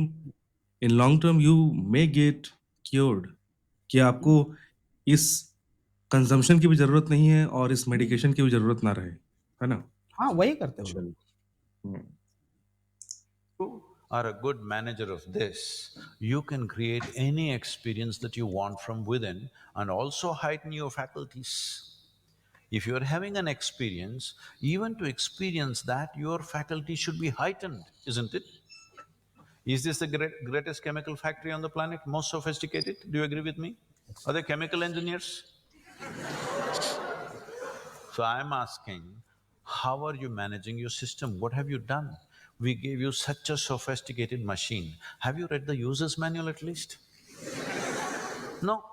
in long term, you may get cured. कि आपको हुँ, इस कंजम्पशन की भी जरूरत नहीं है और इस हुँ, मेडिकेशन की भी जरूरत ना रहे, है ना। हाँ, वही करते हैं वो लोग। चलिए। हम्म, You are a good manager of this, you can create any experience that you want from within and also heighten your faculties. If you're having an experience, even to experience that, your faculty should be heightened, isn't it? Is this the greatest chemical factory on the planet, most sophisticated? Do you agree with me? Are they chemical engineers? So I'm asking, how are you managing your system? What have you done? We gave you such a sophisticated machine. Have you read the user's manual at least? No.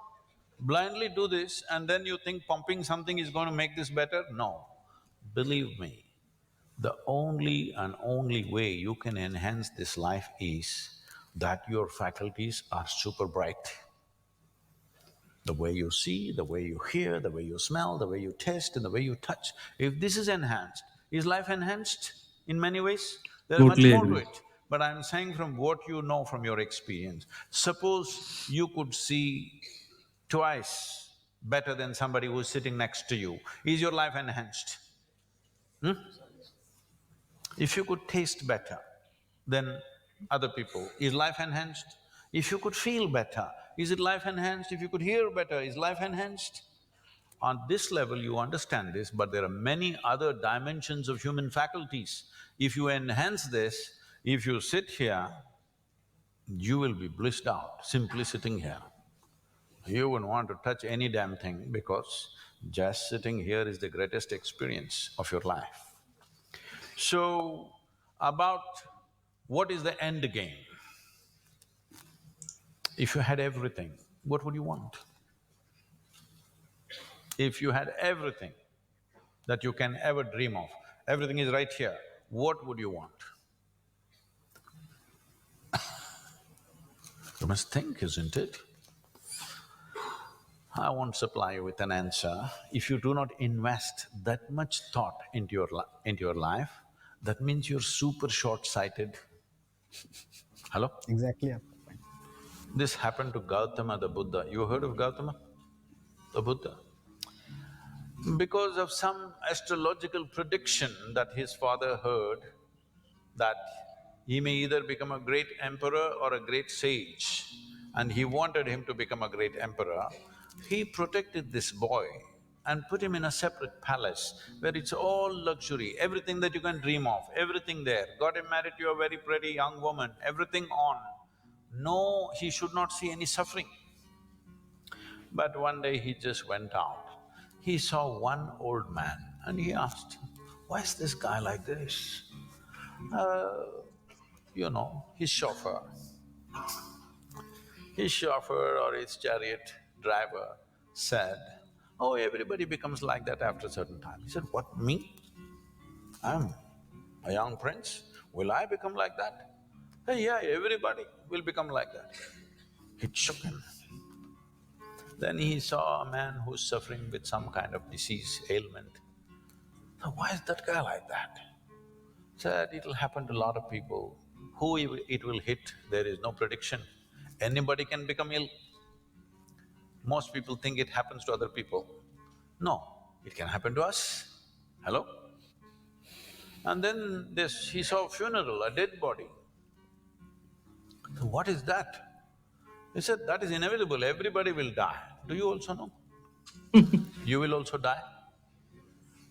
Blindly do this and then you think pumping something is going to make this better? No. Believe me, the only and only way you can enhance this life is that your faculties are super bright. The way you see, the way you hear, the way you smell, the way you taste and the way you touch. If this is enhanced, is life enhanced in many ways? There is much Totally more to agree. it. But I'm saying from what you know from your experience, suppose you could see twice better than somebody who's sitting next to you, is your life enhanced? If you could taste better than other people, is life enhanced? If you could feel better, is it life enhanced? If you could hear better, is life enhanced? On this level you understand this, but there are many other dimensions of human faculties. If you enhance this, if you sit here, you will be blissed out simply sitting here. You wouldn't want to touch any damn thing because just sitting here is the greatest experience of your life. So, about what is the end game? If you had everything, what would you want? If you had everything that you can ever dream of, everything is right here, what would you want? You must think, isn't it? I won't supply you with an answer. If you do not invest that much thought into your life, that means you're super short-sighted. Hello? Exactly आपका point. This happened to Gautama the Buddha. You heard of Gautama the Buddha? Because of some astrological prediction that his father heard, that he may either become a great emperor or a great sage, and he wanted him to become a great emperor, he protected this boy and put him in a separate palace where it's all luxury, everything that you can dream of, everything there. Got him married to a very pretty young woman, everything on. No, he should not see any suffering. But one day he just went out. He saw one old man and he asked, why is this guy like this? His chauffeur. His chauffeur or his chariot driver said, oh, everybody becomes like that after a certain time. He said, what, me? I'm a young prince, will I become like that? Hey, yeah, everybody will become like that. It shook him. Then he saw a man who's suffering with some kind of disease, ailment. So why is that guy like that? Said, it'll happen to a lot of people. Who it will hit, there is no prediction. Anybody can become ill. Most people think it happens to other people. No, it can happen to us. Hello? And then he saw a funeral, a dead body. So what is that? He said, that is inevitable, everybody will die. Do you also know? You will also die?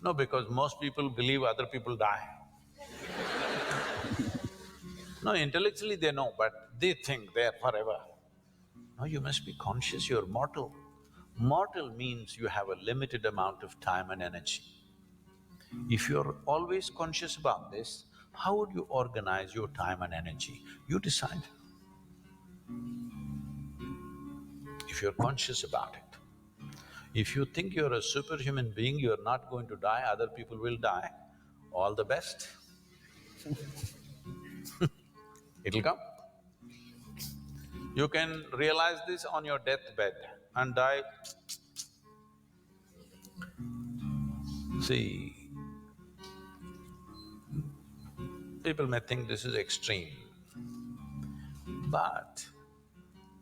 No, because most people believe other people die. No, intellectually they know, but they think they're forever. No, you must be conscious you're mortal. Mortal means you have a limited amount of time and energy. If you're always conscious about this, how would you organize your time and energy? You decide. If you're conscious about it. If you think you're a superhuman being, you're not going to die, other people will die, all the best. It'll come. You can realize this on your deathbed and die. See, people may think this is extreme, but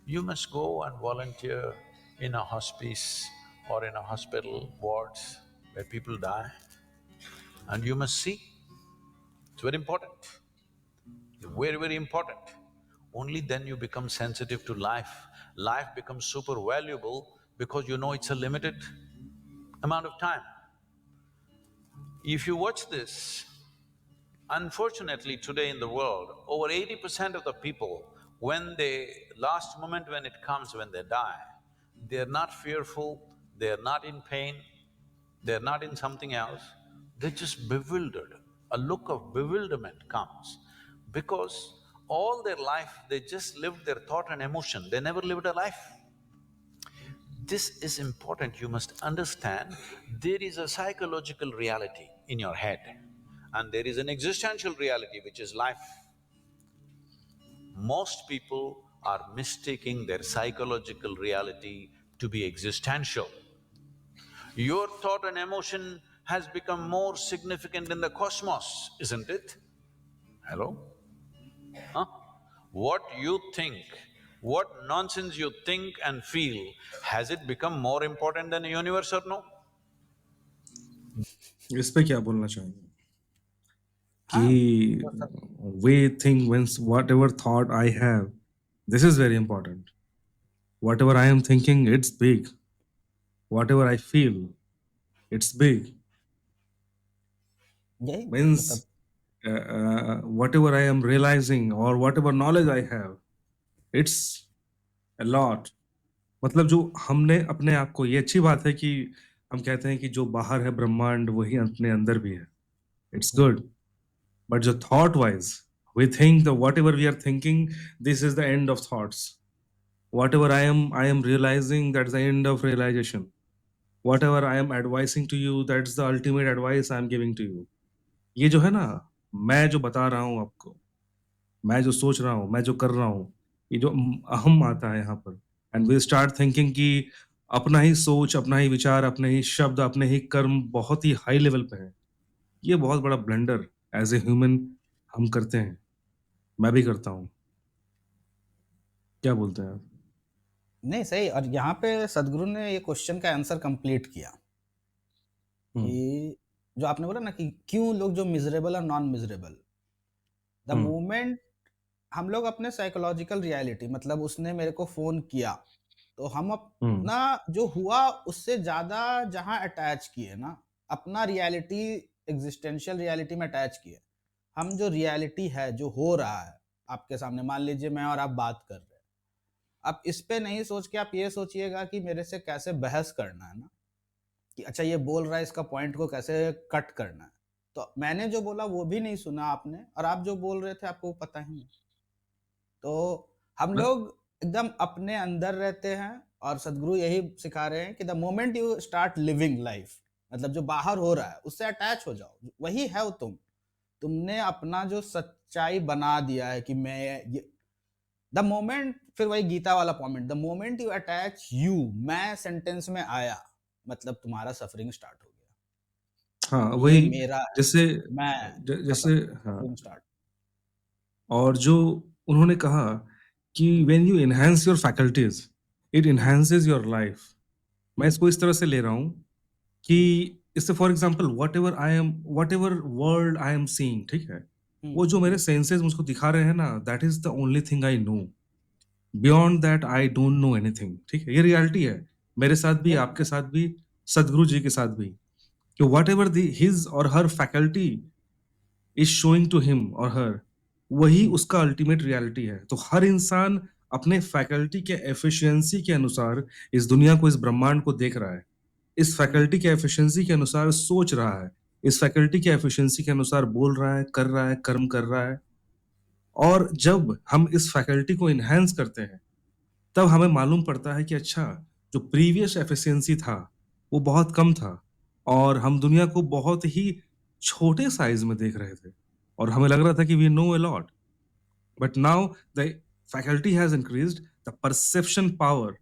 you must go and volunteer in a hospice or in a hospital wards where people die, and you must see. It's very important, very, very important. Only then you become sensitive to life. Life becomes super valuable because you know it's a limited amount of time. If you watch this, Unfortunately, today in the world, over 80% of the people, when they… last moment when it comes, when they die, they're not fearful, they're not in pain, they're not in something else, they're just bewildered. A look of bewilderment comes because all their life they just lived their thought and emotion, they never lived a life. This is important, you must understand. There is a psychological reality in your head and there is an existential reality which is life. Most people are mistaking their psychological reality to be existential. Your thought and emotion has become more significant in the cosmos, isn't it? Hello? Huh? What you think, what nonsense you think and feel, has it become more important than the universe or no? इस पे क्या बोलना चाहेंगे हाँ, कि we think when whatever thought I have, this is very important. Whatever I am thinking, it's big. Whatever I feel, it's big. यही मतलब Means whatever I am realizing or whatever knowledge I have, it's a lot. मतलब जो हमने अपने आप को, ये अच्छी बात है कि हम कहते हैं कि जो बाहर है ब्रह्मांड वही अपने अंदर भी है. It's good. But जो thought wise, we think that whatever we are thinking, this is the end of thoughts. Whatever I am realizing, that's the end of realization. Whatever I am advising to you, that's the ultimate advice I am giving to you. ये जो है ना, मैं जो बता रहा हूँ आपको, मैं जो सोच रहा हूँ, मैं जो कर रहा हूँ, ये जो अहम आता है यहाँ पर, एंड वी स्टार्ट थिंकिंग कि अपना ही सोच, अपना ही विचार, अपने ही शब्द, अपने ही कर्म बहुत ही हाई लेवल पे है. ये बहुत बड़ा ब्लंडर एज ए ह्यूमन हम करते हैं. मैं भी करता हूँ. क्या बोलते हैं आप? नहीं सही। और यहाँ पे सदगुरु ने ये क्वेश्चन का आंसर कंप्लीट किया कि जो आपने बोला ना कि क्यों लोग जो मिजरेबल और नॉन मिजरेबल, द मोमेंट हम लोग अपने साइकोलॉजिकल रियलिटी, मतलब उसने मेरे को फोन किया तो हम अपना जो हुआ उससे ज्यादा जहां अटैच किए ना, अपना रियलिटी एग्जिस्टेंशियल रियलिटी में अटैच किए. हम जो रियलिटी है जो हो रहा है आपके सामने, मान लीजिए मैं और आप बात कर रहे हैं, आप इस पे नहीं सोच के आप ये सोचिएगा कि मेरे से कैसे बहस करना है ना, कि अच्छा ये बोल रहा है इसका पॉइंट को कैसे कट करना है. तो मैंने जो बोला वो भी नहीं सुना आपने, और आप जो बोल रहे थे आपको पता ही नहीं. तो हम लोग एकदम अपने अंदर रहते हैं, और सदगुरु यही सिखा रहे हैं कि the moment you start living life, मतलब जो बाहर हो रहा है उससे अटैच हो जाओ, वही है वो तुमने अपना जो सच्चाई बना दिया है कि मैं ये, द मोमेंट, फिर वही गीता वाला point, the moment you attach you, मैं सेंटेंस में आया, मतलब तुम्हारा सफरिंग स्टार्ट हो गया. हाँ, ये वही मेरा है, जैसे मैं जैसे खत्म, हाँ. Suffering start. और जो उन्होंने कहा कि when you enhance your faculties, it enhances your life. मैं इसको इस तरह से ले रहा हूँ कि इससे for example what ever world I am seeing, ठीक है, वो जो मेरे सेंसेस मुझको दिखा रहे हैं ना, that is the only thing I know. Beyond that I don't know anything. ठीक है, ये रियलिटी है मेरे साथ भी, आपके साथ भी, सदगुरु जी के साथ भी, कि वट एवर हिज और her faculty is showing to him और हर, वही उसका अल्टीमेट रियलिटी है. तो हर इंसान अपने फैकल्टी के एफिशिएंसी के अनुसार इस दुनिया को, इस ब्रह्मांड को देख रहा है. इस फैकल्टी के एफिशिएंसी के अनुसार सोच रहा है. इस फैकल्टी के एफिशिएंसी के अनुसार बोल रहा है, कर रहा है, कर्म कर रहा है. और जब हम इस फैकल्टी को इनहैंस करते हैं, तब हमें मालूम पड़ता है कि अच्छा, जो प्रीवियस एफिशिएंसी था वो बहुत कम था, और हम दुनिया को बहुत ही छोटे साइज में देख रहे थे, और हमें लग रहा था कि we know a lot. But now the faculty has increased, the perception power,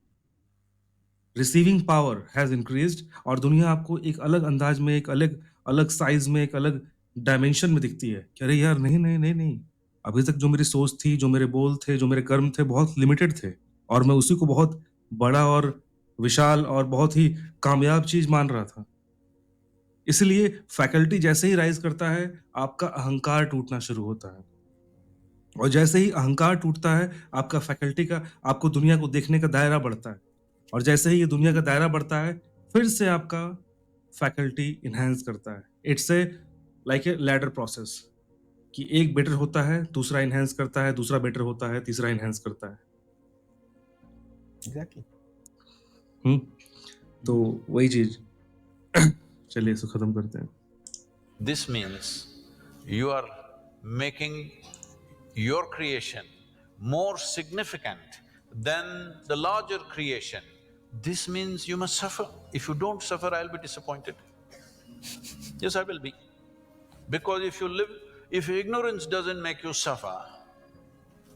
receiving power has increased, और दुनिया आपको एक अलग अंदाज में, एक अलग अलग साइज में, एक अलग डायमेंशन में दिखती है कि अरे यार, नहीं नहीं नहीं नहीं, अभी तक जो मेरी सोच थी, जो मेरे बोल थे, जो मेरे कर्म थे, बहुत लिमिटेड थे, और मैं उसी को बहुत बड़ा और विशाल और बहुत ही कामयाब चीज मान रहा था. इसलिए फैकल्टी जैसे ही राइज करता है, आपका अहंकार टूटना शुरू होता है, और जैसे ही अहंकार टूटता है, आपका फैकल्टी का, आपको दुनिया को देखने का दायरा बढ़ता है, और जैसे ही ये दुनिया का दायरा बढ़ता है, फिर से आपका फैकल्टी इनहैंस करता है. It's a like a ladder process. कि एक बेटर होता है, दूसरा एनहांस करता है, दूसरा बेटर होता है, तीसरा एनहांस करता है। एग्जैक्टली। तो वही चीज चलिए इसको खत्म करते हैं। This means you are making your creation more significant than the larger creation. This means you must suffer. If you don't suffer, I'll be disappointed. Yes, I will be. Because if ignorance doesn't make you suffer,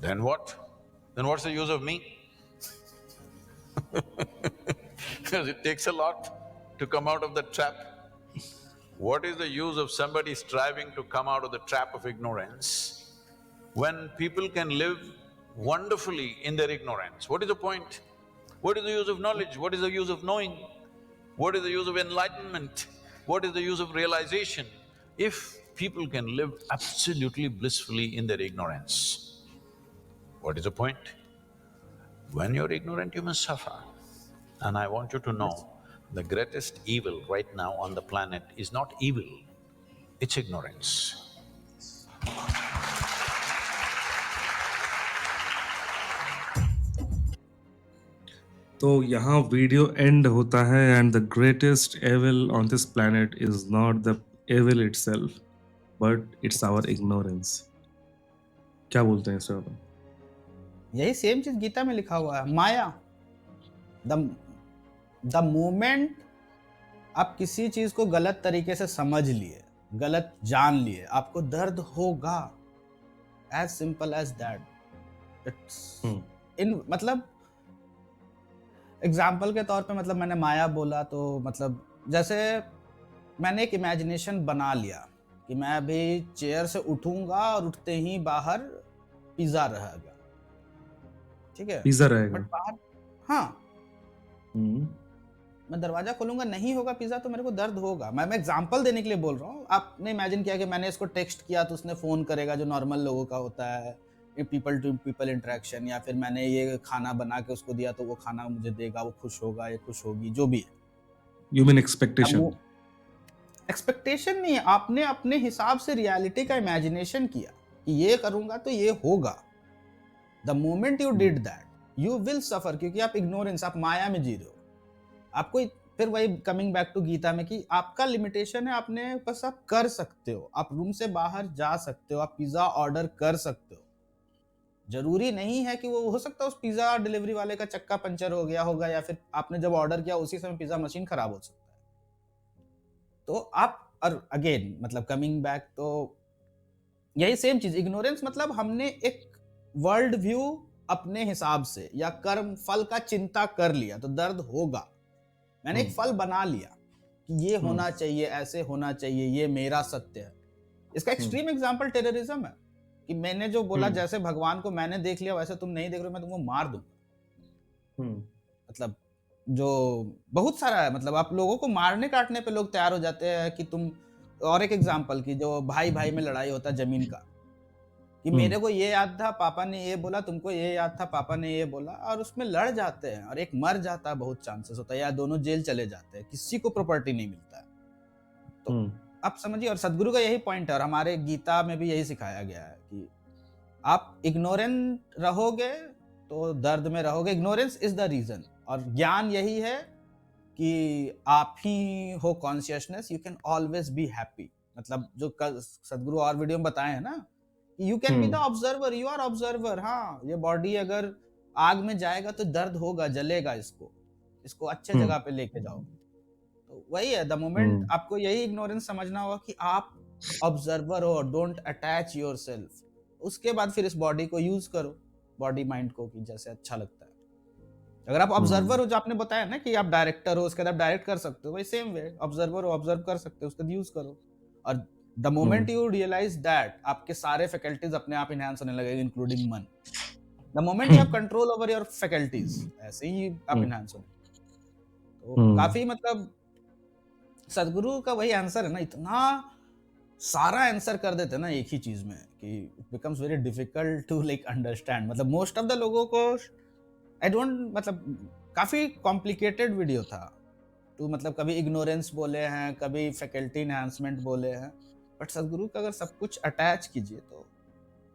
then what? Then what's the use of me? Because it takes a lot to come out of the trap. What is the use of somebody striving to come out of the trap of ignorance when people can live wonderfully in their ignorance? What is the point? What is the use of knowledge? What is the use of knowing? What is the use of enlightenment? What is the use of realization if people can live absolutely blissfully in their ignorance? What is the point? When you're ignorant, you must suffer. And I want you to know, the greatest evil right now on the planet is not evil, it's ignorance. तो यहाँ video end होता है and the greatest evil on this planet is not the evil itself but it's our ignorance. क्या बोलते हैं sir? यही same चीज गीता में लिखा हुआ है, माया। द मोमेंट आप किसी चीज को गलत तरीके से समझ लिए, गलत जान लिए, आपको दर्द होगा। As simple as that. It's in मतलब एग्जाम्पल के तौर पे, मतलब मैंने माया बोला तो मतलब जैसे मैंने एक इमेजिनेशन बना लिया कि मैं अभी चेयर से उठूंगा और उठते ही बाहर पिज्जा रहेगा, ठीक है? पिज्जा रहेगा। बट बाहर, हाँ, मैं दरवाजा खोलूंगा, नहीं होगा पिज्जा, तो मेरे को दर्द होगा। मैं एग्जांपल देने के लिए बोल रहा हूँ। आपने इमेजिन किया कि मैंने इसको टेक्स्ट किया तो उसने फोन करेगा, जो नॉर्मल लोगों का होता है, पीपल टू पीपल इंटरेक्शन, या फिर मैंने ये खाना बना के उसको दिया तो वो खाना मुझे देगा, वो खुश होगा या खुश होगी, जो भी है। You mean expectation? एक्सपेक्टेशन नहीं, आपने अपने हिसाब से रियलिटी का इमेजिनेशन किया कि ये करूंगा तो ये होगा। The moment you did that you will suffer, क्योंकि आप इग्नोरेंस, आप माया में जी रहे हो। आपको फिर वही कमिंग बैक टू गीता में कि आपका लिमिटेशन है, आपने बस आप कर सकते हो, आप रूम से बाहर जा सकते हो, आप पिज्जा ऑर्डर कर सकते हो। जरूरी नहीं है कि वो, हो सकता है उस पिज्जा डिलीवरी वाले का चक्का पंचर हो गया होगा, या फिर आपने जब ऑर्डर किया उसी समय पिज्जा मशीन खराब हो सकता है। तो आप, और अगेन मतलब कमिंग बैक, तो यही सेम चीज, इग्नोरेंस मतलब हमने एक वर्ल्ड व्यू अपने हिसाब से या कर्म फल का चिंता कर लिया तो दर्द होगा। मैंने एक फल बना लिया कि ये होना चाहिए, ऐसे होना चाहिए, ये मेरा सत्य है। इसका एक्सट्रीम एग्जांपल टेररिज्म है कि मैंने जो बोला, जैसे भगवान को मैंने देख लिया वैसे तुम नहीं देख रहे हो, मैं तुमको मार दूंगा। मतलब जो बहुत सारा है, मतलब आप लोगों को मारने काटने पे लोग तैयार हो जाते हैं कि तुम। और एक एग्जांपल की, जो भाई भाई में लड़ाई होता है जमीन का, कि मेरे को ये याद था पापा ने ये बोला, तुमको ये याद था पापा ने ये बोला, और उसमें लड़ जाते हैं और एक मर जाता है, बहुत चांसेस होता है, या दोनों जेल चले जाते हैं, किसी को प्रॉपर्टी नहीं मिलता है। तो आप समझिए, और सदगुरु का यही पॉइंट है, और हमारे गीता में भी यही सिखाया गया है कि आप इग्नोरेंट रहोगे तो दर्द में रहोगे। इग्नोरेंस इज द रीजन, और ज्ञान यही है कि आप ही हो consciousness, you can always be happy. मतलब जो सदगुरु और वीडियो में बताए हैं ना, you can be the observer, you are observer. हाँ, ये बॉडी अगर आग में जाएगा तो दर्द होगा, जलेगा, इसको अच्छे जगह पे लेके जाओ। तो वही है, द मोमेंट आपको यही इग्नोरेंस समझना होगा कि आप ऑब्जर्वर हो, डोंट अटैच योरसेल्फ। उसके बाद फिर इस बॉडी को यूज करो, बॉडी माइंड को, कि जैसे अच्छा लगता है। अगर आप ऑब्जर्वर हो, जो आपने बताया ना कि आप डायरेक्टर हो, उसके बाद आप डायरेक्ट कर सकते हो, वही सेम वे ऑब्जर्वर हो, ऑब्जर्व कर सकते हो, उसका यूज करो। और the moment you realise that, आपके सारे फैकल्टीज अपने आप इनहैंस होने लगेंगे, इंक्लूडिंग मन। The moment you have control over your faculties, ऐसे ही आप इनहैंस होंगे। तो काफी मतलब सदगुरु का वही आंसर है ना, इतना सारा आंसर कर देते हैं ना एक ही चीज में कि it becomes very difficult to like understand. मतलब मोस्ट ऑफ द लोगों को आई डोंट, मतलब काफी कॉम्प्लिकेटेड वीडियो था। तो मतलब कभी इग्नोरेंस बोले हैं, कभी फैकल्टी एनहांसमेंट बोले हैं, बट सदगुरु का अगर सब कुछ अटैच कीजिए तो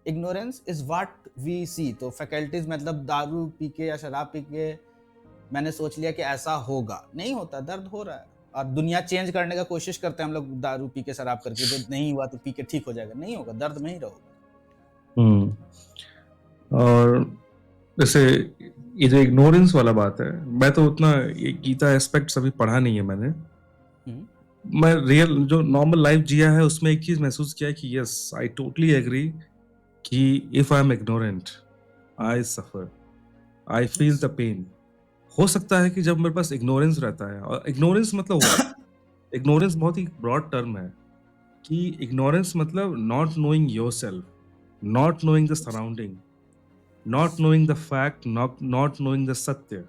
इग्नोरेंस इज व्हाट वी सी। तो फैकल्टीज मतलब दारू पी के या शराब पी के मैंने सोच लिया कि ऐसा होगा, नहीं होता, दर्द हो रहा है। और दुनिया चेंज करने का कोशिश करते हैं हम लोग दारू पी के शराब करके, जो नहीं हुआ तो पी के ठीक हो जाएगा, नहीं होगा, दर्द में ही रहोगे। और जैसे ये जो इग्नोरेंस वाला बात है, मैं तो उतना ये गीता एस्पेक्ट अभी पढ़ा नहीं है मैंने। हम्म, मैं रियल जो नॉर्मल लाइफ जिया है उसमें एक चीज महसूस किया कि यस आई टोटली एग्री कि if I am ignorant I suffer, I feel yes, the pain. हो सकता है कि जब मेरे पास इग्नोरेंस रहता है, और इग्नोरेंस मतलब व्हाट, इग्नोरेंस बहुत ही ब्रॉड टर्म है कि इग्नोरेंस मतलब not knowing yourself, not knowing the surrounding, not knowing the fact, not knowing the सत्य।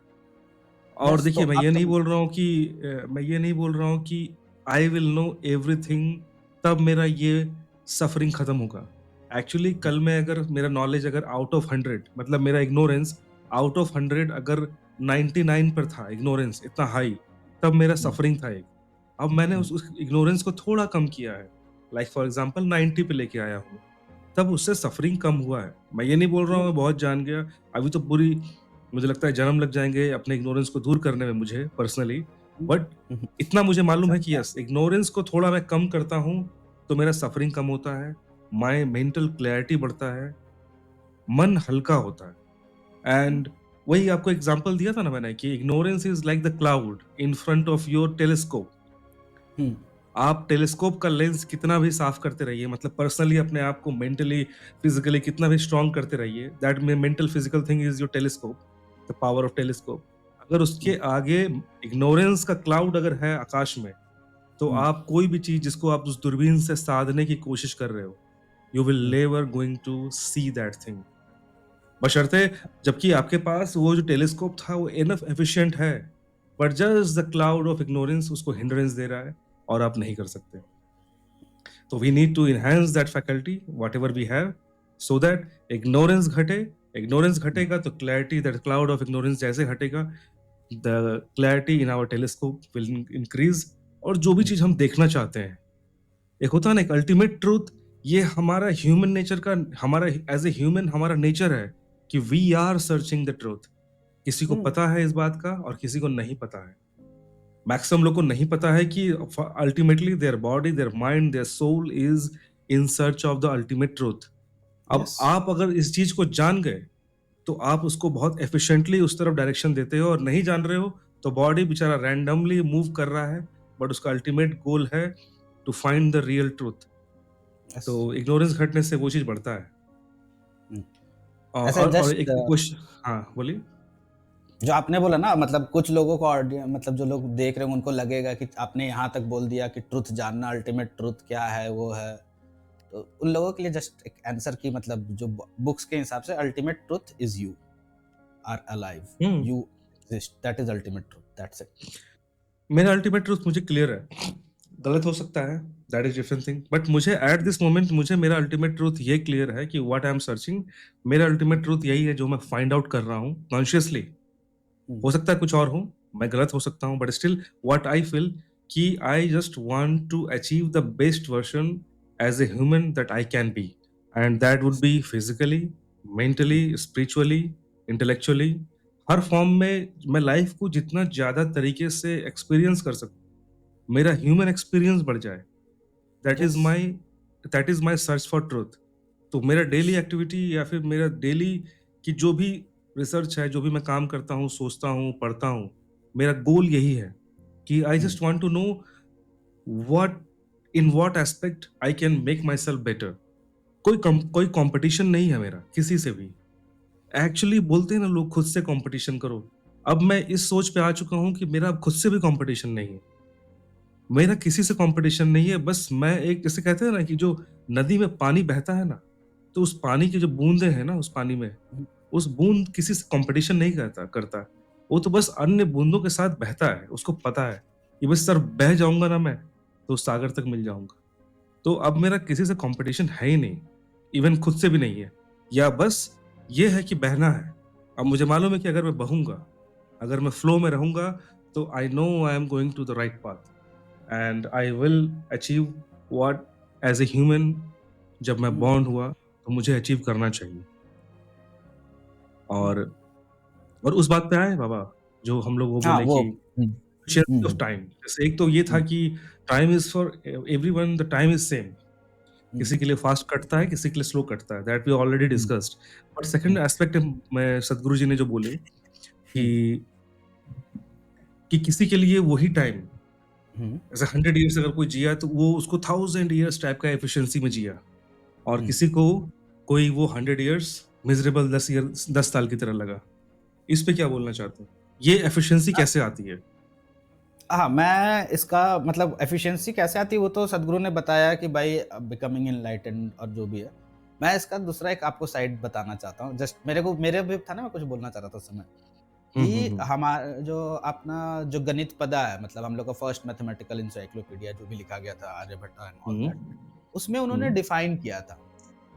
और yes, तो देखिए मैं ये आपका नहीं बोल रहा हूँ कि मैं ये नहीं बोल रहा हूँ कि आई विल नो एवरीथिंग तब मेरा ये सफरिंग खत्म होगा। एक्चुअली कल मैं अगर मेरा नॉलेज अगर आउट ऑफ 100, मतलब मेरा इग्नोरेंस आउट ऑफ 100 अगर 99 पर था, इग्नोरेंस इतना हाई, तब मेरा सफरिंग था एक। अब मैंने उस इग्नोरेंस को थोड़ा कम किया है, लाइक फॉर एग्जांपल 90 पे लेके आया हूँ, तब उससे सफरिंग कम हुआ है। मैं ये नहीं बोल रहा हूँ मैं बहुत जान गया, अभी तो पूरी मुझे लगता है जन्म लग जाएंगे अपने इग्नोरेंस को दूर करने में मुझे पर्सनली। बट इतना मुझे मालूम है कि यस इग्नोरेंस को थोड़ा मैं कम करता हूँ तो मेरा सफरिंग कम होता है, माय मेंटल क्लैरिटी बढ़ता है, मन हल्का होता है। एंड वही आपको एग्जांपल दिया था ना मैंने कि ignorance is like the cloud in front of your telescope. आप टेलीस्कोप का लेंस कितना भी साफ करते रहिए, मतलब पर्सनली अपने आप को मेंटली फिजिकली कितना भी स्ट्रांग करते रहिए, that mental physical thing is your telescope, the power of telescope. अगर उसके आगे इग्नोरेंस का क्लाउड अगर है आकाश में, तो आप कोई भी चीज जिसको आप उस दूरबीन से साधने की कोशिश कर रहे हो, you will never going to see that thing. बशर्ते जबकि आपके पास वो जो टेलीस्कोप था वो इनफ एफिशिएंट है, but just the cloud of ignorance उसको हिंड्रेंस दे रहा है और आप नहीं कर सकते। तो we need to enhance that faculty whatever we have, so that ignorance घटे। इग्नोरेंस घटेगा तो clarity, that cloud of ignorance जैसे घटेगा, the clarity in our telescope will increase. और जो भी चीज हम देखना चाहते हैं, एक होता है ना एक अल्टीमेट ट्रूथ, ये हमारा ह्यूमन नेचर का, हमारा एज ए ह्यूमन हमारा नेचर है कि we are searching the truth. किसी को पता है इस बात का और किसी को नहीं पता है। मैक्सिमम लोग को नहीं पता है कि ultimately their body, their mind, their soul is in search of the ultimate truth. अब Yes. आप अगर इस चीज को जान गए तो आप उसको बहुत एफिशिएंटली उस तरफ डायरेक्शन देते हो, और नहीं जान रहे हो तो बॉडी बेचारा रैंडमली मूव कर रहा है, बट उसका अल्टीमेट गोल है to find the real truth. Yes. तो इग्नोरेंस घटने से वो चीज बढ़ता है। हम्म, ऐसे और जस्ट एक क्वेश्चन, हाँ बोलिए। जो आपने बोला ना, मतलब कुछ लोगों को मतलब जो लोग देख रहे हैं उनको लगेगा कि आपने यहाँ तक बोल दिया कि ट्रुथ जानना, अल्टीमेट ट्रुथ क्या है वो है, तो उन लोगों के लिए जस्ट एक आंसर की, मतलब जो बुक्स के हिसाब से ultimate truth is you are alive, you exist, that is ultimate truth, that's it. मेरा अल्टीमेट ट्रूथ मुझे क्लियर है, गलत हो सकता है, that is different thing, but मुझे एट दिस मोमेंट मुझे मेरा अल्टीमेट ट्रूथ ये क्लियर है कि व्हाट आई एम सर्चिंग, मेरा अल्टीमेट ट्रूथ यही है जो मैं फाइंड आउट कर रहा हूँ कॉन्शियसली। हो सकता है कुछ और हो, मैं गलत हो सकता हूँ, but still what I feel कि I just want to achieve the best version as a human that I can be, and that would be physically, mentally, spiritually, intellectually, हर फॉर्म में मैं लाइफ को जितना ज्यादा तरीके से एक्सपीरियंस कर सकूं, मेरा ह्यूमन एक्सपीरियंस बढ़ जाए। That is yes, my that is my search for truth. तो मेरा डेली एक्टिविटी या फिर मेरा डेली की जो भी रिसर्च है, जो भी मैं काम करता हूँ, सोचता हूँ, पढ़ता हूँ, मेरा गोल यही है कि I just want to know what in what aspect I can make myself better. कोई कंपटीशन नहीं है मेरा किसी से भी। एक्चुअली बोलते हैं ना लोग खुद से कंपटीशन करो, अब मैं इस सोच पे आ चुका हूँ कि मेरा अब खुद से भी कंपटीशन नहीं है, मेरा किसी से कंपटीशन नहीं है। बस मैं एक, जैसे कहते हैं ना कि जो नदी में पानी बहता है ना, तो उस पानी की जो बूंदे हैं ना उस पानी में, उस बूंद किसी से कंपटीशन नहीं करता, वो तो बस अन्य बूंदों के साथ बहता है। उसको पता है कि बस सर बह जाऊंगा ना मैं तो सागर तक मिल जाऊंगा। तो अब मेरा किसी से कंपटीशन है ही नहीं, इवन खुद से भी नहीं है, या बस ये है कि बहना है। अब मुझे मालूम है कि अगर मैं बहूंगा, अगर मैं फ्लो में रहूंगा, तो I know I am going to the right path, and I will achieve what as a human जब मैं हम्म, बॉर्न हुआ तो मुझे अचीव करना चाहिए। हम्म, और उस बात पे आए बाबा, जो हम लोग वो हाँ बोले वो कि एफिशिएंसी ऑफ हम्म, टाइम। जैसे एक तो ये था हम्म, कि time is for everyone, the time is same. Hmm, किसी के लिए फास्ट कटता है, किसी के लिए स्लो कटता है, that we already hmm, discussed. But second hmm, aspect में सदगुरु जी ने जो बोले कि हम्म, किसी के लिए वही टाइम, हम्म, जैसे 100 ईयर्स अगर कोई जिया तो वो उसको 1000 ईयर्स टाइप का एफिशिएंसी में जिया, और हम्म। किसी को कोई वो 100 ईयर्स मिजरेबल 10 साल की तरह लगा। इस पे क्या बोलना चाहते हैं? ये एफिशिएंसी कैसे आती है? हाँ, मैं इसका मतलब एफिशिएंसी कैसे आती है वो तो सदगुरु ने बताया कि भाई बिकमिंग एनलाइटेंड और जो भी है। मैं इसका दूसरा एक आपको साइड बताना चाहता हूँ। जस्ट मेरे भी था ना, मैं कुछ बोलना चाह रहा था उस समय हुँ, हुँ, कि हुँ। जो अपना जो गणित पदा है, मतलब हम लोग का फर्स्ट मैथमेटिकल एनसाइक्लोपीडिया जो भी लिखा गया था Aryabhata and all hmm, that, उसमें उन्होंने हुँ, डिफाइन किया था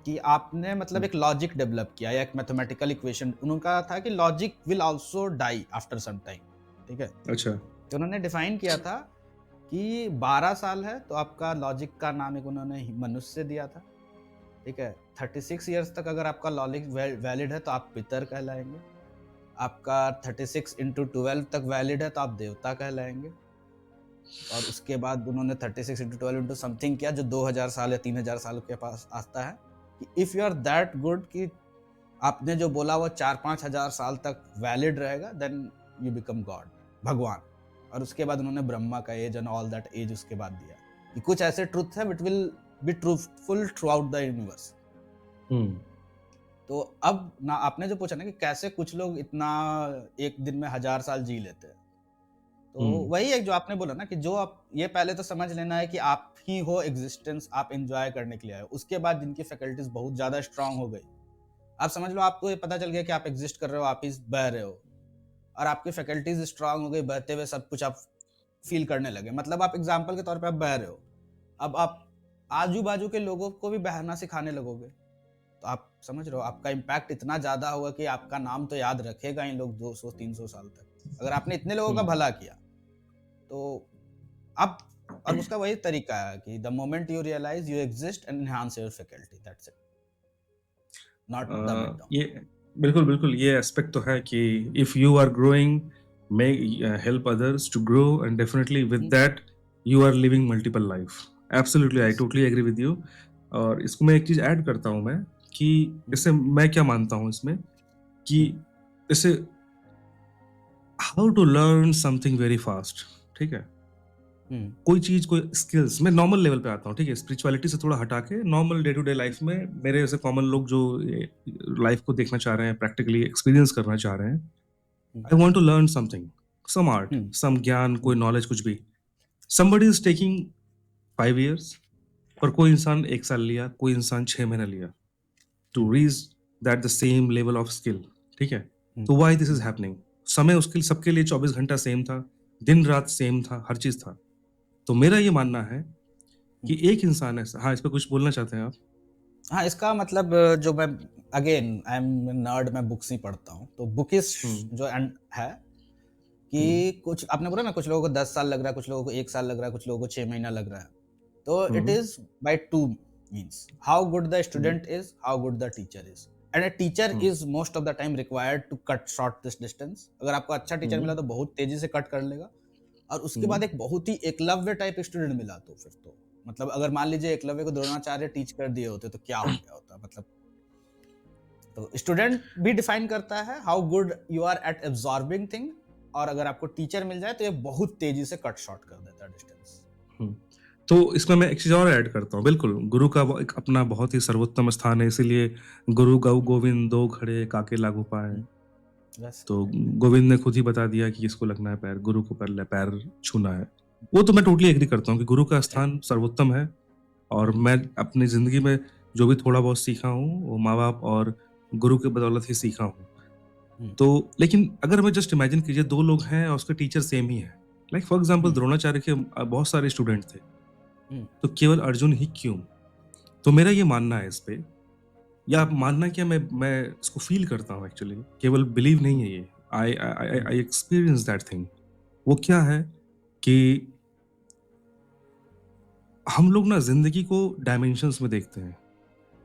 कि आपने मतलब हुँ। एक लॉजिक डेवलप किया या एक मैथमेटिकल इक्वेशन। उनका था कि logic will also die after some time, ठीक है? अच्छा। तो उन्होंने डिफाइन किया था कि 12 साल है तो आपका लॉजिक का नाम एक उन्होंने मनुष्य दिया था, ठीक है? 36 इयर्स तक अगर आपका लॉजिक वैलिड है तो आप पितर कहलाएँगे। आपका 36 इंटू 12 तक वैलिड है तो आप देवता कहलाएँगे। और उसके बाद उन्होंने 36 इंटू 12 इंटू समथिंग किया जो 2000 साल या 3000 साल के पास आता है कि if you are that good कि आपने जो बोला वो 4-5 हज़ार साल तक वैलिड रहेगा, देन यू बिकम गॉड, भगवान। और उसके बाद उन्होंने ब्रह्मा का age and all that age उसके बाद दिया कि कुछ ऐसे ट्रुथ है which will be truthful throughout the universe. Hmm, तो अब ना आपने जो पूछा ना कि कैसे कुछ लोग इतना एक दिन में 1000 साल जी लेते हैं, तो हुँ, वही एक जो आपने बोला ना कि जो आप ये पहले तो समझ लेना है कि आप ही हो एग्जिस्टेंस, आप एंजॉय करने के लिए आए हो। उसके बाद जिनकी फैकल्टीज बहुत ज्यादा स्ट्रांग हो गई, आप समझ लो आपको ये पता चल गया कि आप एग्जिस्ट कर रहे हो, आप ही बह रहे हो, और आपकी फैकल्टीज स्ट्रांग हो गई, बहते हुए सब कुछ आप फील करने लगे। मतलब आप एग्जाम्पल के तौर पे आप बह रहे हो, अब आप आजू बाजू के लोगों को भी बहना सिखाने लगोगे, तो आप समझ रहे हो आपका इम्पैक्ट इतना ज्यादा होगा कि आपका नाम तो याद रखेगा इन लोग 200-300 साल तक, अगर आपने इतने लोगों का हुँ। भला किया। तो अब और उसका वही तरीका है कि the moment you realise you exist and enhance your faculty, that's it, not the mid term. ये बिल्कुल, बिल्कुल ये एस्पेक्ट तो है कि if you are growing, may help others to grow, and definitely with that you are living multiple life. Absolutely, I yes. Totally agree with you. और इसको मैं एक चीज़ ऐड करता हूँ मैं, कि इससे मैं क्या मानता हूँ इसमें, कि जैसे how to learn something very fast, ठीक है? कोई चीज़, कोई स्किल्स, मैं नॉर्मल लेवल पे आता हूँ, ठीक है? स्पिरिचुअलिटी से थोड़ा हटा के normal day to day life में मेरे जैसे कॉमन लोग जो लाइफ को देखना चाह रहे हैं, प्रैक्टिकली एक्सपीरियंस करना चाह रहे हैं, I want to learn something, some art, some ज्ञान, कोई नॉलेज, कुछ भी। समबडी इज टेकिंग 5 इयर्स, पर कोई इंसान 1 साल लिया, कोई इंसान 6 महीने लिया to reach that the same level of skill, ठीक है? तो व्हाई दिस इज हैपनिंग? समय उसके सबके लिए 24 घंटा सेम था, दिन रात सेम था, हर चीज था। तो मेरा ये मानना है कि एक इंसान ऐसा, हाँ, इस पे कुछ बोलना चाहते हैं आप? हाँ, इसका मतलब जो मैं अगेन आई एम नर्ड, मैं बुक्स ही पढ़ता हूँ, तो बुकिश हुँ, जो है हुँ, कि कुछ आपने बोला ना कुछ लोगों को 10 साल लग रहा है, कुछ लोगों को 1 साल लग रहा है, कुछ लोगों को 6 महीना लग रहा है। तो it hmm, is by 2 means how good the hmm, student is, how good the teacher is, and a teacher hmm, is most of the time required to cut short this distance. अगर आपको अच्छा teacher हुँ, मिला तो बहुत तेजी से cut कर लेगा, और उसके हुँ, बाद एक बहुत ही एकलव्य टाइप स्टूडेंट मिला तो फिर तो मतलब अगर मान लीजिए एकलव्य को द्रोणाचार्य टीच कर दिए होते तो क्या हो गया होता, मतलब। तो स्टूडेंट भी डिफाइन करता है how good you are at absorbing thing, और अगर आपको टीचर मिल जाए तो ये बहुत तेजी से कट शॉर्ट कर देता है डिस्टेंस। हुँ। तो इसमें मैं एक चीज़ और ऐड करता हूँ, बिल्कुल, गुरु का वो एक अपना बहुत ही सर्वोत्तम स्थान है, इसीलिए गुरु गौ गोविंद दो खड़े काके लागू पाएँ। बस। तो गोविंद ने खुद ही बता दिया कि किसको लगना है पैर, गुरु को पहले पैर छूना है। वो तो मैं टोटली एग्री करता हूँ कि गुरु का स्थान सर्वोत्तम है, और मैं अपनी ज़िंदगी में जो भी थोड़ा बहुत सीखा हूँ, वो माँ-बाप और गुरु की बदौलत ही सीखा हूँ। तो लेकिन अगर मैं जस्ट इमेजिन कीजिए 2 लोग हैं और उसके टीचर सेम ही हैं। लाइक फॉर एग्ज़ाम्पल द्रोणाचार्य के बहुत सारे स्टूडेंट थे, तो केवल अर्जुन ही क्यों? तो मेरा ये मानना है इस पे, या मानना क्या, मैं इसको फ़ील करता हूँ एक्चुअली, केवल बिलीव नहीं है ये। I experience that thing. वो क्या है कि हम लोग ना ज़िंदगी को डायमेंशंस में देखते हैं।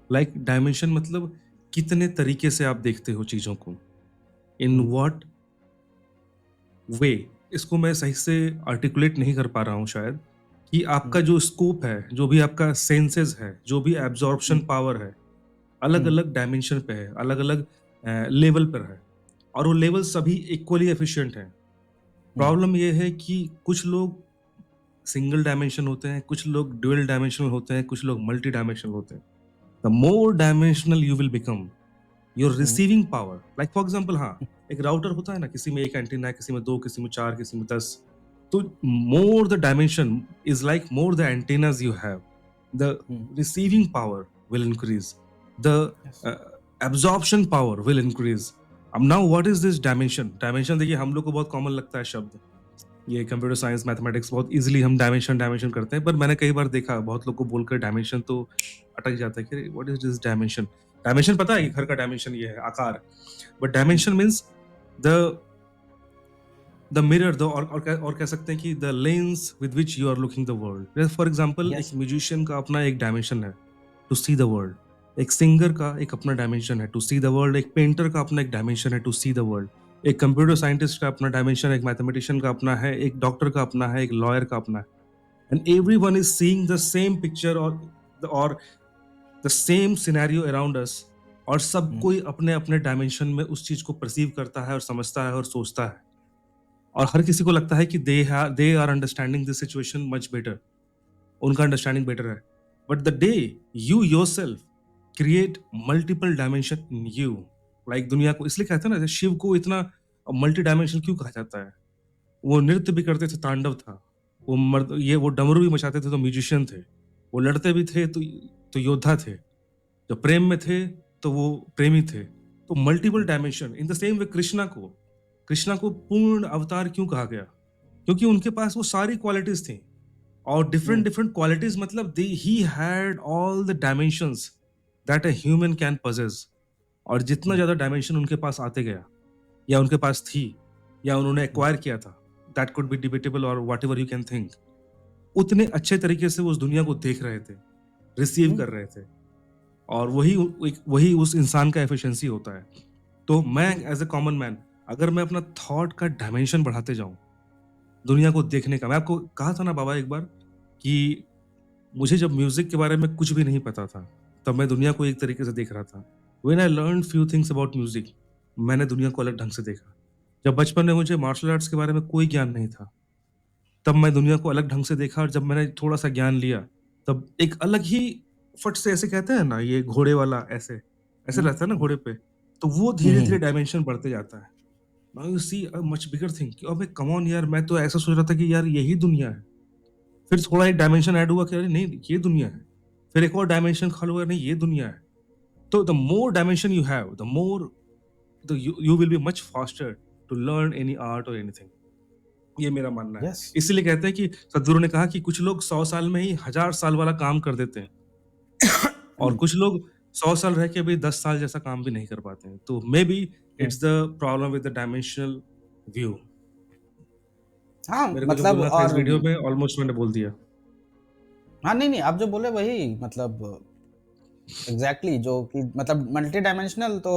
लाइक डायमेंशन मतलब कितने तरीके से आप देखते हो चीज़ों को, इन हुँ, व्हाट वे, इसको मैं सही से आर्टिकुलेट नहीं कर पा रहा हूँ शायद, कि हुँ, आपका जो स्कोप है, जो भी आपका सेंसेस है, जो भी एब्ज़ॉर्प्शन हुँ, पावर है, हुँ, अलग-अलग डायमेंशन पे है, अलग-अलग लेवल पर है और वो लेवल सभी इक्वली एफिशिएंट हैं। हुँ, प्रॉब्लम ये है कि कुछ लोग सिंगल डायमेंशन होते हैं, कुछ लोग ड्यूअल डायमेंशनल होते हैं, कुछ लोग मल्टी डायमेंशनल होते हैं। The more dimensional you will become, your hmm, receiving power, like for example हाँ, एक राउटर होता है ना, किसी में 1 एंटीना है, किसी में 2, किसी में 4, किसी में 10। तो more the dimension is like more the antennas you have, the hmm, receiving power will increase, the yes, absorption power will increase. अब now what is this dimension? Dimension देखिए हम लोग को बहुत कॉमन लगता है शब्द, ये कंप्यूटर साइंस मैथमेटिक्स बहुत इजीली हम डायमेंशन डायमेंशन करते हैं, पर मैंने कई बार देखा बहुत लोग को बोलकर डायमेंशन तो अटक जाता है कि what is this dimension. Dimension पता है कि घर का डायमेंशन ये है आकार, but hmm, dimension means the mirror, the और कह सकते हैं कि the lens with which you are looking the world. For example एक यस, म्यूजिशियन का अपना एक डायमेंशन है, टू सी द वर्ल्ड। एक सिंगर का एक अपना डायमेंशन है, टू सी द वर्ल्ड। एक पेंटर का अपना एक डायमेंशन है, टू सी द वर्ल्ड। एक कंप्यूटर साइंटिस्ट का अपना डायमेंशन है, एक मैथमेटिशियन का अपना है, एक डॉक्टर का अपना है, एक लॉयर का अपना है। And everyone is seeing the same picture और the same scenario around us, और सब हुँ, कोई अपने अपने डायमेंशन में उस चीज को परसीव करता है और समझता है और सोचता है, और हर किसी को लगता है कि they are understanding this situation much better, उनका अंडरस्टैंडिंग बेटर है। But the day you yourself create multiple dimension in you, like दुनिया को इसलिए कहते हैं ना, जैसे शिव को इतना मल्टी डायमेंशन क्यों कहा जाता है? वो नृत्य भी करते थे, तांडव था। वो मर्द ये वो डमरू भी मचाते थे तो म्यूजिशियन थे। वो लड़ते भी थे तो योद्धा थे। जब प्रेम में थे तो वो प्रेमी थे। तो multiple hmm, dimension in the same way Krishna को पूर्ण अवतार क्यों कहा गया? क्योंकि उनके पास वो सारी क्वालिटीज़ थी, और हुँ, डिफरेंट डिफरेंट क्वालिटीज़ मतलब they he had all the dimensions that a human can possess. और जितना हुँ, ज़्यादा डायमेंशन उनके पास आते गया, या उनके पास थी, या उन्होंने हुँ, एक्वायर किया था, दैट कुड बी डिबेटेबल और व्हाटएवर यू कैन थिंक, उतने अच्छे तरीके से वो उस दुनिया को देख रहे थे, रिसीव हुँ, कर रहे थे। और वही उस इंसान का एफिशिएंसी होता है। तो मैं हुँ, एज़ अ कॉमन मैन, अगर मैं अपना थॉट का डायमेंशन बढ़ाते जाऊँ, दुनिया को देखने का, मैं आपको कहा था ना बाबा एक बार कि मुझे जब म्यूज़िक के बारे में कुछ भी नहीं पता था, तब मैं दुनिया को एक तरीके से देख रहा था। When I learned few things about music, मैंने दुनिया को अलग ढंग से देखा। जब बचपन में मुझे मार्शल आर्ट्स के बारे में कोई ज्ञान नहीं था, तब मैं दुनिया को अलग ढंग से देखा, और जब मैंने थोड़ा-सा ज्ञान लिया, तब एक अलग ही फट से, ऐसे कहते हैं ना, ये घोड़े वाला ऐसे, ऐसे हुँ, रहता है ना हुँ, घोड़े पे, तो वो हुँ, धीरे-धीरे हुँ, डायमेंशन बढ़ते जाता है। Now you see a much bigger thing कि अबे कम ऑन यार, मैं तो ऐसा सोच रहा था कि यार यही दुनिया है। फिर थोड़ा एक डायमेंशन ऐड हुआ कि अरे नहीं, ये दुनिया है। फिर एक और डायमेंशन ख़ाली हुआ, नहीं ये दुनिया है। तो the more dimension you have, the more the you will be much faster to learn any art और एनीथिंग। ये मेरा मानना है। यस, इसीलिए कहते हैं कि सद्गुरु ने कहा कि कुछ लोग 100 साल में ही 1000 साल वाला काम कर देते हैं, और हुँ, कुछ लोग 100 साल रह के भी 10 साल जैसा काम भी नहीं कर पाते हैं। तो may be hmm. It's the problem with the dimensional view. हाँ, मेरे को जो मतलब बोलना था इस और वीडियो में ऑलमोस्ट मैंने बोल दिया। हाँ, नहीं, नहीं, आप जो बोले वही मतलब एग्ज़ैक्टली जो कि मतलब मल्टी डायमेंशनल तो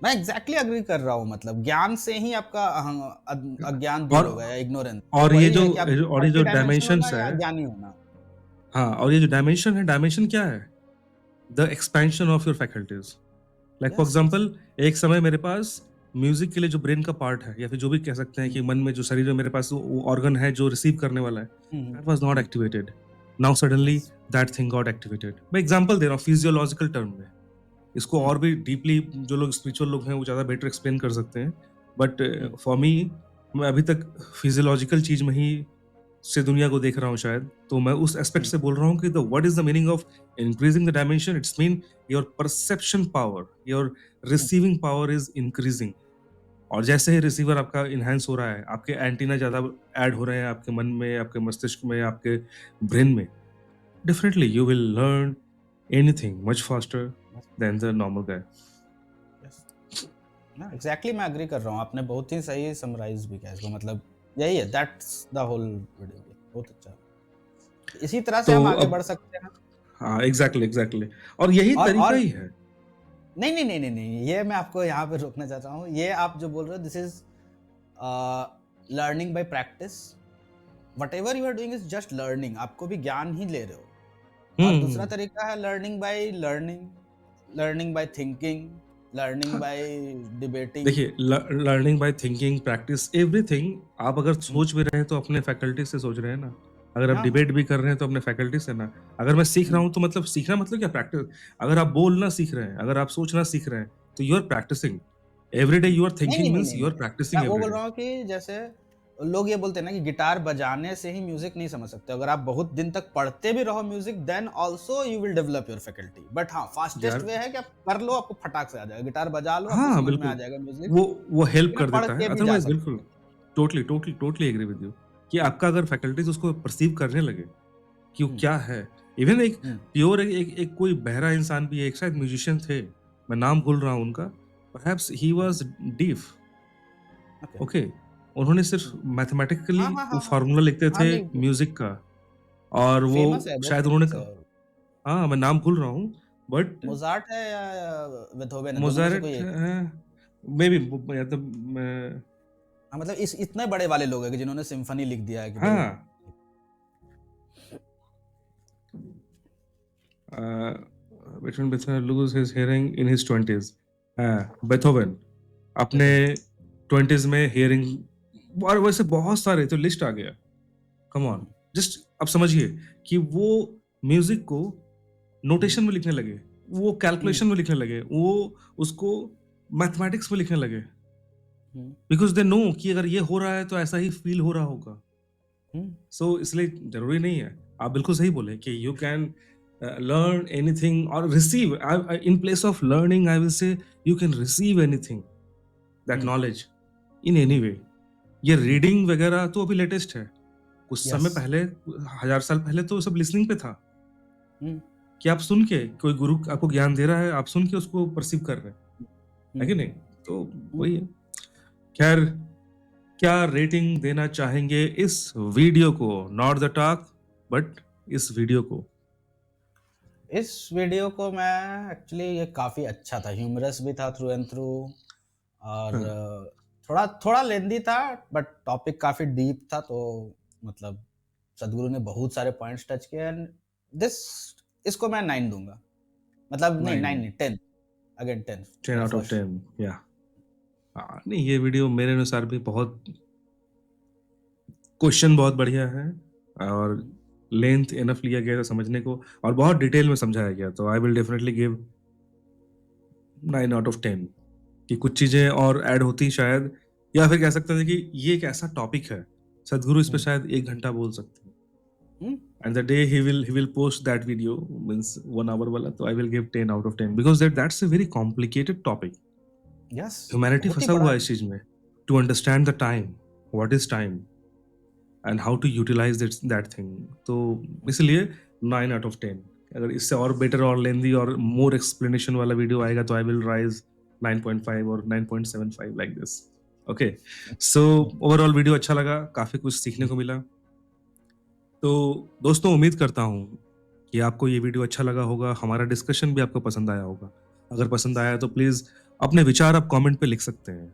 मैं एग्ज़ैक्टली एग्री कर रहा हूँ मतलब ज्ञान से ही आपका अज्ञान दूर और होगा या इग्नोरेंस। तो और ये वही जो है कि आप ये जो मल्टी डायमेंशनल होना डायमेंशंस या है, ज्ञानी होना। हाँ, और ये जो डायमेंशन है, डायमेंशन क्या है? The expansion of your faculties. Like for yes, yes. Example, एक समय मेरे पास म्यूज़िक के लिए जो ब्रेन का पार्ट है, या फिर जो भी कह सकते हैं हुँ, कि मन में जो शरीर में मेरे पास वो ऑर्गन है जो रिसीव करने वाला है, hmm, hmm, that was not hmm, activated. Now suddenly yes, that thing got activated. मैं एग्जांपल दे रहा हूँ फिजियोलॉजिकल टर्म में। इसको हुँ, और भी डीपली जो लोग स्पिरिचुअल लोग हैं वो ज़्यादा बेटर एक्सप्लेन कर सकते हैं। बट हुँ, फॉर मी, मैं अभी तक फिजियोलॉजिकल चीज़ में ही से दुनिया को देख रहा हूँ शायद। तो मैं उस एस्पेक्ट हुँ, से बोल रहा हूँ कि the what is the meaning of increasing the dimension? It's mean your perception power, your hmm, receiving power is increasing. और जैसे ही रिसीवर आपका एनहांस हो रहा है, आपके एंटीना ज़्यादा ऐड हो रहे हैं आपके मन में, आपके मस्तिष्क में, आपके ब्रेन में, definitely you will learn anything much faster yes, then the normal guy. Yes. ना एग्ज़ैक्टली मैं एग्री कर रहा हूँ। आपने बहुत ही सही समराइज़ भी किया इसको मतलब यही है दैट्स द होल वीडियो बहुत अच्छा। इसी तरह से तो हम आगे अब बढ़ सकते हैं। हाँ, एग्ज़ैक्टली और यही तरीका और ही है। नहीं, नहीं, नहीं, नहीं, नहीं, ये मैं आपको यहाँ पे रोकना चाहता हूँ। ये आप जो बोल रहे हो, this is learning by practice. Whatever you are doing is just learning, आपको भी ज्ञान ही ले रहे हो। और दूसरा हुँ। तरीका है learning by learning, learning by thinking, learning हाँ, बाय डिबेटिंग। देखिए learning by thinking, practice, everything. आप अगर हुँ, सोच भी रहे हैं तो अपने फैकल्टी से सोच रहे हैं ना। अगर आप हाँ, हाँ। डिबेट भी कर रहे हैं तो अपने फैकल्टी से ना। अगर मैं सीख रहा हुँ। हूँ तो मतलब सीखना मतलब क्या प्रैक्टिस। अगर आप बोलना सीख रहे हैं, अगर आप सोचना सीख रहे हैं, तो you are practising. Every day you are नहीं, नहीं, थिंकिंग नहीं, मीन्स नहीं, यू आर नहीं। मैं प्रैक्टिसिंग वो एवरी बोल डे। रहा हूँ कि जैसे लोग ये बोलते हैं ना कि गिटार बजाने से ही म्यूज़िक नहीं समझ सकते। अगर आप बहुत दिन तक पढ़ते भी रहो music, then also you will develop your faculty. But हाँ, फास्टेस्ट यार वे है कि आप कर लो, आपको फटाक से आ जाएगा। गिटार बजा लो, आपको हाँ, समझ में आ बिल्कुल। जाएगा म्यूज़िक। वो हेल्प लेकिन आप कर पढ़ देता है, के भी जा अदरवाइज़ सकते बिल्कुल। हो। टोटली एग्री विद यू कि आपका अगर फैकल्टीज़ उसको परसीव करने लगे कि वो हुँ, क्या है। इवन एक हुँ, प्योर एक कोई बहरा इंसान भी है, एक शायद म्यूजिशियन थे, मैं नाम भूल रहा हूँ उनका, perhaps he was deaf, okay. Okay. उन्होंने हुँ। सिर्फ मैथमेटिकली हाँ, हाँ, वो हाँ, हाँ। फ़ॉर्मूला लिखते हाँ, थे नहीं, वो म्यूज़िक का और वो फेमस है, बहुत शायद उन्होंने फेमस है। क हाँ, मैं नाम भूल रहा हूँ बट मोज़ार्ट है या बेथोवेन है, दोनों में से कोई मोज़ार्ट एक है। है, मेबी या तो मैं हाँ, मतलब इस इतने बड़े वाले लोग हैं कि जिन्होंने सिम्फनी लिख दिया है कि भाई। हाँ, between between lose his hearing in his 20s। हाँ, बेथोवेन अपने बेथोवेन। 20s में हियरिंग और वैसे बहुत सारे तो लिस्ट आ गया। कम ऑन, हुँ, जस्ट आप समझिए कि वो म्यूज़िक को हुँ, नोटेशन में लिखने लगे, वो हुँ, कैलकुलेशन में लिखने लगे, वो उसको मैथमेटिक्स में लिखने लगे। हुँ, बिकॉज़ दे नो कि अगर ये हो रहा है तो ऐसा ही फ़ील हो रहा होगा। हुँ, सो इसलिए ज़रूरी नहीं है। आप बिल्कुल सही बोले कि यू कैन लर्न एनीथिंग और receive in place of learning I will say you can receive anything that hmm, knowledge in any way. ये हुँ, रीडिंग वगैरह तो अभी लेटेस्ट है। कुछ समय यस। पहले, 1000 साल पहले तो सब लिसनिंग पे था हुँ, कि आप सुन के कोई गुरु आपको ज्ञान दे रहा है, आप सुन के उसको परसीव कर रहे हैं, है हुँ, कि नहीं? तो हुँ। वही है। खैर, क्या रेटिंग देना चाहेंगे इस वीडियो को? नॉट द टॉक बट इस वीडियो को। इस वीडियो को मैं एक्चुअली ये काफ़ी अच्छा था, ह्यूमरस भी था थ्रू एंड थ्रू। और हाँ, थोड़ा थोड़ा लेंदी था, बट टॉपिक काफ़ी डीप था, तो मतलब सद्गुरु ने बहुत सारे पॉइंट्स टच किए। एंड दिस इसको मैं 9 दूँगा। मतलब नहीं, 9 9, नहीं, 10, अगेन 10 10 मेरा आउट ऑफ फर्स्ट शो। 10 या नहीं ये वीडियो मेरे अनुसार भी बहुत क्वेश्चन बहुत बढ़िया है और हुँ, लेंथ इनफ लिया गया था समझने को और बहुत डिटेल में समझाया गया तो I will definitely give 9 out of 10 कि कुछ चीज़ें और ऐड होती शायद या फिर कह सकते थे कि ये एक ऐसा टॉपिक है, सद्गुरु इस पे हुँ, शायद 1 घंटा बोल सकते हैं। Hmm, and the day he will post that video means 1 hour वाला तो I will give 10 out of 10 because that's a very complicated topic. Yes, humanity बहुत ही फँसा बड़ा हुआ है है। इस चीज़ में, to understand the time, what is time and how to utilise that thing. तो हुँ, इसलिए 9 आउट ऑफ 10 अगर इससे और बेटर और लेंदी और मोर एक्सप्लेनेशन वाला वीडियो आएगा तो आई विल राइज़ 9.5 और 9.75 like this. Okay, so overall video अच्छा लगा, काफ़ी कुछ सीखने को मिला। तो दोस्तों उम्मीद करता हूँ कि आपको ये वीडियो अच्छा लगा होगा, हमारा डिस्कशन भी आपको पसंद आया होगा। अगर पसंद आया तो प्लीज़ अपने विचार आप कमेंट पे लिख सकते हैं,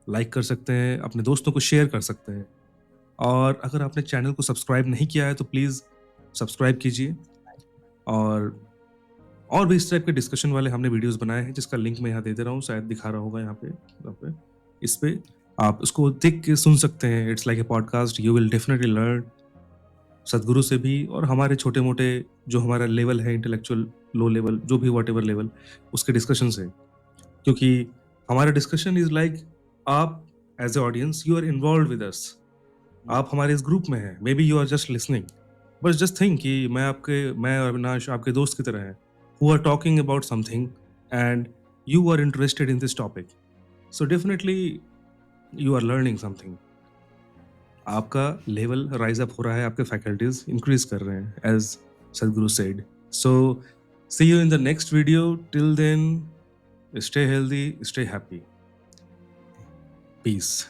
लाइक कर सकते हैं, अपने दोस्तों को शेयर कर सकते हैं और अगर आपने चैनल को सब्सक्राइब नहीं किया है तो प्लीज़ सब्सक्राइब कीजिए और भी इस टाइप के डिस्कशन वाले हमने वीडियोज़ बनाए हैं जिसका लिंक मैं यहाँ दे दे रहा हूँ, शायद दिखा रहा होगा यहाँ पे। इस पे आप उसको देख के सुन सकते हैं, it's like a podcast, you will definitely learn Sadhguru से भी और हमारे छोटे-मोटे जो हमारा लेवल है इंटेलेक्चुअल लो लेवल जो भी व्हाटएवर लेवल उसके डिस्कशन से। क्योंकि हमारा डिस्कशन इज़ लाइक आप as a audience you are involved with us. Hmm, आप हमारे इस ग्रुप में हैं, maybe you are just listening. But just think कि मैं और अविनाश आपके दोस्त की तरह हैं, who are talking about something and you are interested in this topic. So definitely you are learning something. आपका लेवल राइज़ अप हो रहा है, आपके फैकल्टीज़ इंक्रीज़ कर रहे हैं as Sadhguru said. So see you in the next video, till then stay healthy, stay happy, piece.